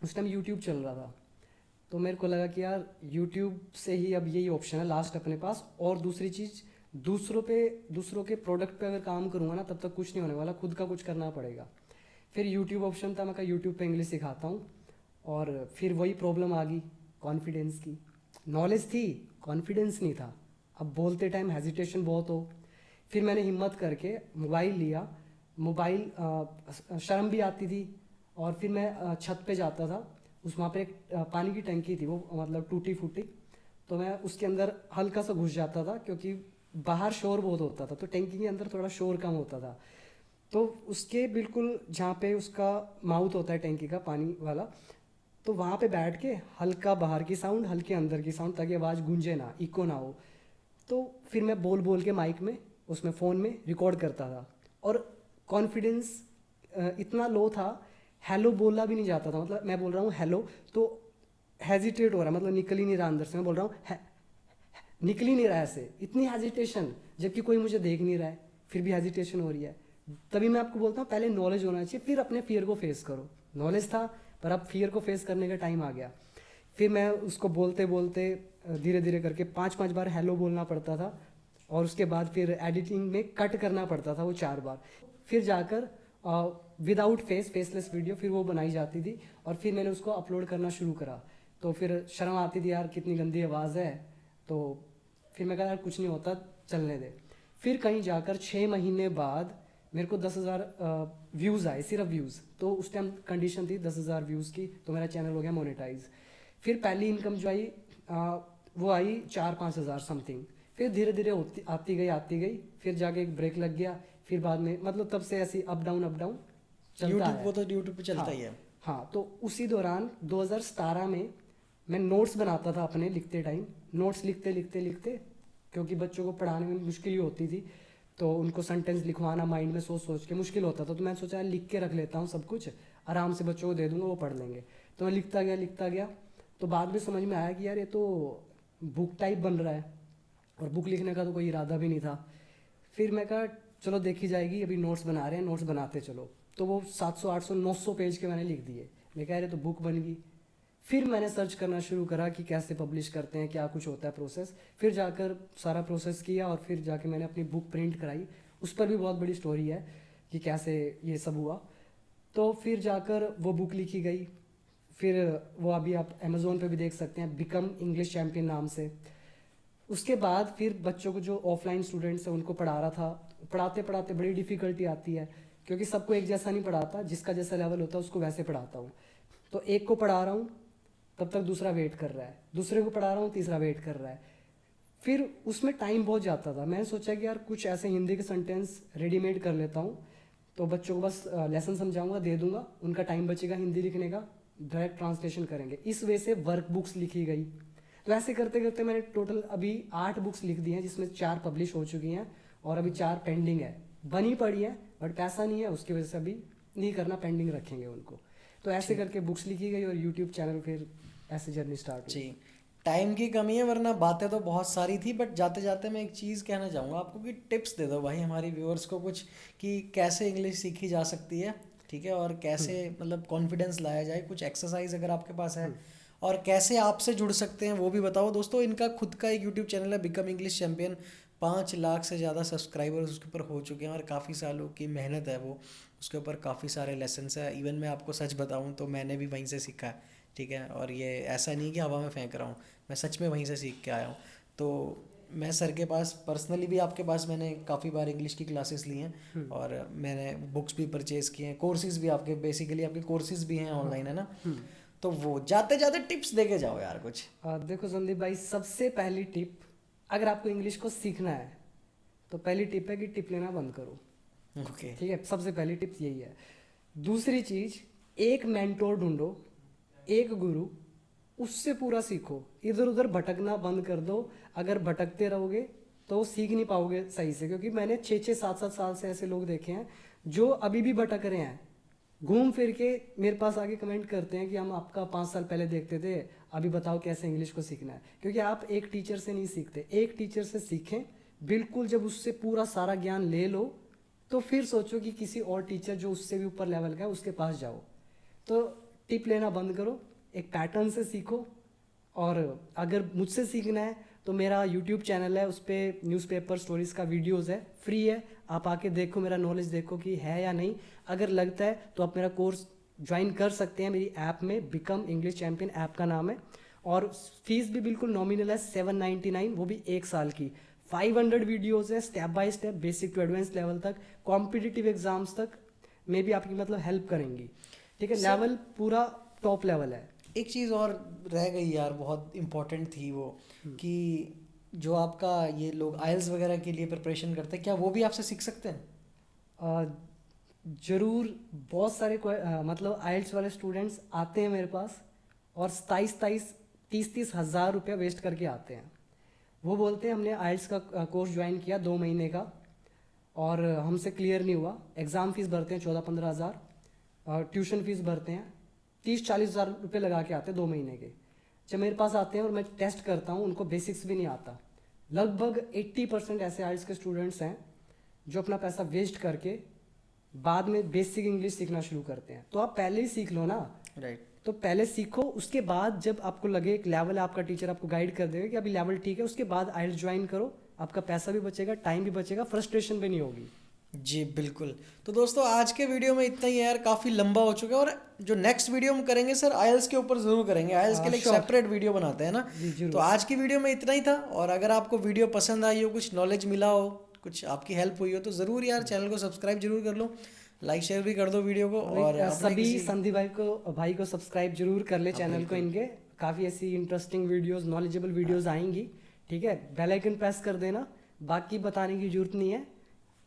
उस टाइम यूट्यूब चल रहा था, तो मेरे को लगा कि यार यूट्यूब से ही अब यही ऑप्शन है लास्ट अपने पास। और दूसरी चीज़, दूसरों के प्रोडक्ट पे अगर काम करूँगा ना तब तक कुछ नहीं होने वाला, खुद का कुछ करना पड़ेगा। फिर यूट्यूब ऑप्शन था, मैं कहा यूट्यूब पे इंग्लिश सिखाता हूँ। और फिर वही प्रॉब्लम आ गई कॉन्फिडेंस की। नॉलेज थी, कॉन्फिडेंस नहीं था। अब बोलते टाइम हेजिटेशन बहुत हो। फिर मैंने हिम्मत करके मोबाइल लिया। मोबाइल शर्म भी आती थी। और फिर मैं छत पे जाता था, उस वहाँ पे एक पानी की टंकी थी, वो मतलब टूटी फूटी, तो मैं उसके अंदर हल्का सा घुस जाता था, क्योंकि बाहर शोर बहुत होता था, तो टंकी के अंदर थोड़ा शोर कम होता था। तो उसके बिल्कुल जहाँ पे उसका माउथ होता है टैंकी का पानी वाला, तो वहाँ पे बैठ के हल्का बाहर की साउंड, हल्के अंदर की साउंड, ताकि आवाज़ गूंजे ना, इको ना हो। तो फिर मैं बोल बोल के माइक में, उसमें फ़ोन में रिकॉर्ड करता था। और कॉन्फिडेंस इतना लो था, हेलो बोला भी नहीं जाता था। मतलब मैं बोल रहा हूँ हेलो, तो हेजिटेट हो रहा है, मतलब निकल ही नहीं रहा अंदर से। मैं बोल रहा हूँ निकल ही नहीं रहा है ऐसे, इतनी हेजिटेशन, जबकि कोई मुझे देख नहीं रहा है, फिर भी हेजिटेशन हो रही है। तभी मैं आपको बोलता हूँ पहले नॉलेज होना चाहिए, फिर अपने फियर को फेस करो। नॉलेज था, पर अब फियर को फेस करने का टाइम आ गया। फिर मैं उसको बोलते बोलते धीरे धीरे करके 5-5 बार हेलो बोलना पड़ता था, और उसके बाद फिर एडिटिंग में कट करना पड़ता था वो 4 बार। फिर जाकर विदाउट फेसलेस वीडियो फिर वो बनाई जाती थी, और फिर मैंने उसको अपलोड करना शुरू करा। तो फिर शर्म आती थी यार, कितनी गंदी आवाज़ है। तो फिर मैं कहा यार कुछ नहीं होता, चलने दे। फिर कहीं जाकर 6 महीने बाद मेरे को 10,000 व्यूज़ आए, सिर्फ व्यूज़। तो उस टाइम कंडीशन थी 10,000 व्यूज़ की, तो मेरा चैनल हो गया मोनेटाइज। फिर पहली इनकम जो आई वो आई 4-5 हज़ार समथिंग। फिर धीरे धीरे होती आती गई, फिर जाके एक ब्रेक लग गया। फिर बाद में मतलब तब से ऐसी अप डाउन चलता यूट्यूब, है। वो तो यूट्यूब पे चलता हाँ ही है। हाँ, तो उसी दौरान 2017 में मैं नोट्स बनाता था अपने लिखते टाइम। नोट्स लिखते लिखते लिखते, क्योंकि बच्चों को पढ़ाने में मुश्किल ही होती थी, तो उनको सेंटेंस लिखवाना माइंड में सोच सोच के मुश्किल होता था। तो मैंने सोचा लिख के रख लेता हूँ सब कुछ, आराम से बच्चों को दे दूंगा, वो पढ़ लेंगे। तो मैं लिखता गया। तो बाद में समझ में आया कि यार ये तो बुक टाइप बन रहा है, और बुक लिखने का तो कोई इरादा भी नहीं था। फिर मैं कहा चलो देखी जाएगी, अभी नोट्स बना रहे हैं, नोट्स बनाते चलो। तो वो 700 800 900 पेज के मैंने लिख दिए। मैं कह रहे तो बुक बन गई। फिर मैंने सर्च करना शुरू करा कि कैसे पब्लिश करते हैं, क्या कुछ होता है प्रोसेस। फिर जाकर सारा प्रोसेस किया, और फिर जाके मैंने अपनी बुक प्रिंट कराई। उस पर भी बहुत बड़ी स्टोरी है कि कैसे ये सब हुआ। तो फिर जाकर वो बुक लिखी गई। फिर वो अभी आप अमेज़ोन पे भी देख सकते हैं, बिकम इंग्लिश चैम्पियन नाम से। उसके बाद फिर बच्चों को जो ऑफलाइन स्टूडेंट्स हैं उनको पढ़ा रहा था। पढ़ाते पढ़ाते बड़ी डिफ़िकल्टी आती है, क्योंकि सबको एक जैसा नहीं पढ़ाता, जिसका जैसा लेवल होता है उसको वैसे पढ़ाता हूँ। तो एक को पढ़ा रहा हूँ, तब तक दूसरा वेट कर रहा है, दूसरे को पढ़ा रहा हूँ, तीसरा वेट कर रहा है। फिर उसमें टाइम बहुत जाता था। मैंने सोचा कि यार कुछ ऐसे हिंदी के सेंटेंस रेडीमेड कर लेता हूँ, तो बच्चों को बस लेसन समझाऊंगा, दे दूंगा, उनका टाइम बचेगा हिंदी लिखने का, डायरेक्ट ट्रांसलेशन करेंगे। इस वजह से वर्क बुक्स लिखी गई। तो ऐसे करते करते मैंने टोटल अभी 8 बुक्स लिख दी हैं, जिसमें 4 पब्लिश हो चुकी हैं और अभी 4 पेंडिंग है, बनी पड़ी है, बट पैसा नहीं है, उसकी वजह से अभी नहीं करना, पेंडिंग रखेंगे उनको। तो ऐसे करके बुक्स लिखी गई और यूट्यूब चैनल फिर ऐसे जर्नी स्टार्ट हुई। जी, टाइम की कमी है, वरना बातें तो बहुत सारी थी, बट जाते जाते मैं एक चीज़ कहना चाहूँगा आपको कि टिप्स दे दो भाई हमारी व्यूअर्स को कुछ, कि कैसे इंग्लिश सीखी जा सकती है, ठीक है, और कैसे मतलब कॉन्फिडेंस लाया जाए, कुछ एक्सरसाइज अगर आपके पास है, और कैसे आपसे जुड़ सकते हैं वो भी बताओ। दोस्तों इनका खुद का एक यूट्यूब चैनल है, बिकम इंग्लिश चैम्पियन, 5 लाख से ज़्यादा सब्सक्राइबर्स उसके ऊपर हो चुके हैं और काफ़ी सालों की मेहनत है वो, उसके ऊपर काफ़ी सारे लेसन्स है। इवन मैं आपको सच बताऊँ तो मैंने भी वहीं से सीखा है, ठीक है, और ये ऐसा नहीं कि हवा में फेंक रहा हूँ, मैं सच में वहीं से सीख के आया हूँ। तो मैं सर के पास पर्सनली भी, आपके पास मैंने काफ़ी बार इंग्लिश की क्लासेस ली हैं और मैंने बुक्स भी परचेज़ किए हैं, कोर्सेज़ भी आपके, बेसिकली आपके कोर्सेज़ भी हैं ऑनलाइन, है ना। तो वो जाते जाते टिप्स दे के जाओ यार कुछ। देखो संदीप भाई, सबसे पहली टिप, अगर आपको इंग्लिश को सीखना है तो पहली टिप है कि टिप लेना बंद करो। ओके, ठीक है, सबसे पहली टिप्स यही है। दूसरी चीज, एक मेंटोर ढूंढो, एक गुरु, उससे पूरा सीखो। इधर उधर भटकना बंद कर दो। अगर भटकते रहोगे तो सीख नहीं पाओगे सही से, क्योंकि मैंने 6-7 साल से ऐसे लोग देखे हैं जो अभी भी भटक रहे हैं, घूम फिर के मेरे पास आके कमेंट करते हैं कि हम आपका 5 साल पहले देखते थे, अभी बताओ कैसे इंग्लिश को सीखना है। क्योंकि आप एक टीचर से नहीं सीखते, एक टीचर से सीखें बिल्कुल। जब उससे पूरा सारा ज्ञान ले लो तो फिर सोचो कि किसी और टीचर जो उससे भी ऊपर लेवल का है उसके पास जाओ। तो टिप लेना बंद करो, एक पैटर्न से सीखो। और अगर मुझसे सीखना है तो मेरा यूट्यूब चैनल है, उस पर न्यूज़पेपर स्टोरीज का वीडियोस है, फ्री है, आप आके देखो, मेरा नॉलेज देखो कि है या नहीं। अगर लगता है तो आप मेरा कोर्स ज्वाइन कर सकते हैं मेरी ऐप में, बिकम इंग्लिश चैम्पियन ऐप का नाम है। और फीस भी बिल्कुल नॉमिनल है, 799, वो भी 1 साल की। 500 वीडियोज़ है, step by step, basic to advance level तक, कॉम्पिटिटिव एग्जाम्स तक में भी आपकी मतलब हेल्प करेंगी। ठीक है, लेवल पूरा टॉप लेवल है। एक चीज़ और रह गई यार, बहुत इम्पोर्टेंट थी वो, कि जो आपका ये लोग आइल्स वगैरह के लिए प्रिपरेशन करते हैं, क्या वो भी आपसे सीख सकते हैं? ज़रूर, बहुत सारे मतलब आइल्स वाले स्टूडेंट्स आते हैं मेरे पास और 27-30 हज़ार रुपया वेस्ट करके आते हैं। वो बोलते हैं हमने आइल्स का कोर्स ज्वाइन किया 2 महीने का और हमसे क्लियर नहीं हुआ। एग्ज़ाम फीस भरते हैं 14-15 हज़ार, और ट्यूशन फीस भरते हैं 30-40 हज़ार रुपये लगा के आते हैं 2 महीने के। जब मेरे पास आते हैं और मैं टेस्ट करता हूँ, उनको बेसिक्स भी नहीं आता। लगभग 80% ऐसे आइल्स के स्टूडेंट्स हैं जो अपना पैसा वेस्ट करके बाद में बेसिक इंग्लिश सीखना शुरू करते हैं। तो आप पहले ही सीख लो ना, राइट। तो पहले सीखो, उसके बाद जब आपको लगे एक लेवल है, आपका टीचर आपको गाइड कर देगा कि अभी लेवल ठीक है, उसके बाद आइल्स ज्वाइन करो, आपका पैसा भी बचेगा, टाइम भी बचेगा, फ्रस्ट्रेशन भी नहीं होगी। जी बिल्कुल। तो दोस्तों आज के वीडियो में इतना ही है यार, काफ़ी लंबा हो चुका है, और जो नेक्स्ट वीडियो हम करेंगे सर आइल्स के ऊपर ज़रूर करेंगे, आइल्स के लिए एक sure. सेपरेट वीडियो बनाते हैं ना। जी जरूर। तो आज की वीडियो में इतना ही था, और अगर आपको वीडियो पसंद आई हो, कुछ नॉलेज मिला हो, कुछ आपकी हेल्प हुई हो, तो ज़रूर यार चैनल को सब्सक्राइब जरूर कर लो, लाइक शेयर भी कर दो वीडियो को, और सभी संदीप भाई को सब्सक्राइब जरूर कर ले चैनल को, इनके काफ़ी ऐसी इंटरेस्टिंग वीडियोस, नॉलेजेबल वीडियोस आएंगी। ठीक है, बेल आइकन प्रेस कर देना, बाकी बताने की जरूरत नहीं है,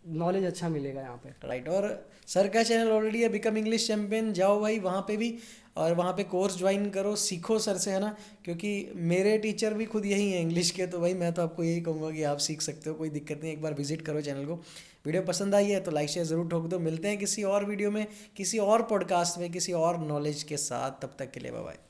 नॉलेज अच्छा मिलेगा यहाँ पे। राइट। और सर का चैनल ऑलरेडी है, बिकम इंग्लिश चैम्पियन, जाओ भाई वहाँ पे भी, और वहाँ पे कोर्स ज्वाइन करो, सीखो सर से, है ना, क्योंकि मेरे टीचर भी खुद यही हैं इंग्लिश के। तो भाई मैं तो आपको यही कहूँगा कि आप सीख सकते हो, कोई दिक्कत नहीं, एक बार विजिट करो चैनल को। वीडियो पसंद आई है तो लाइक शेयर ज़रूर ठोक दो। मिलते हैं किसी और वीडियो में, किसी और पॉडकास्ट में, किसी और नॉलेज के साथ। तब तक के लिए बाय बाय।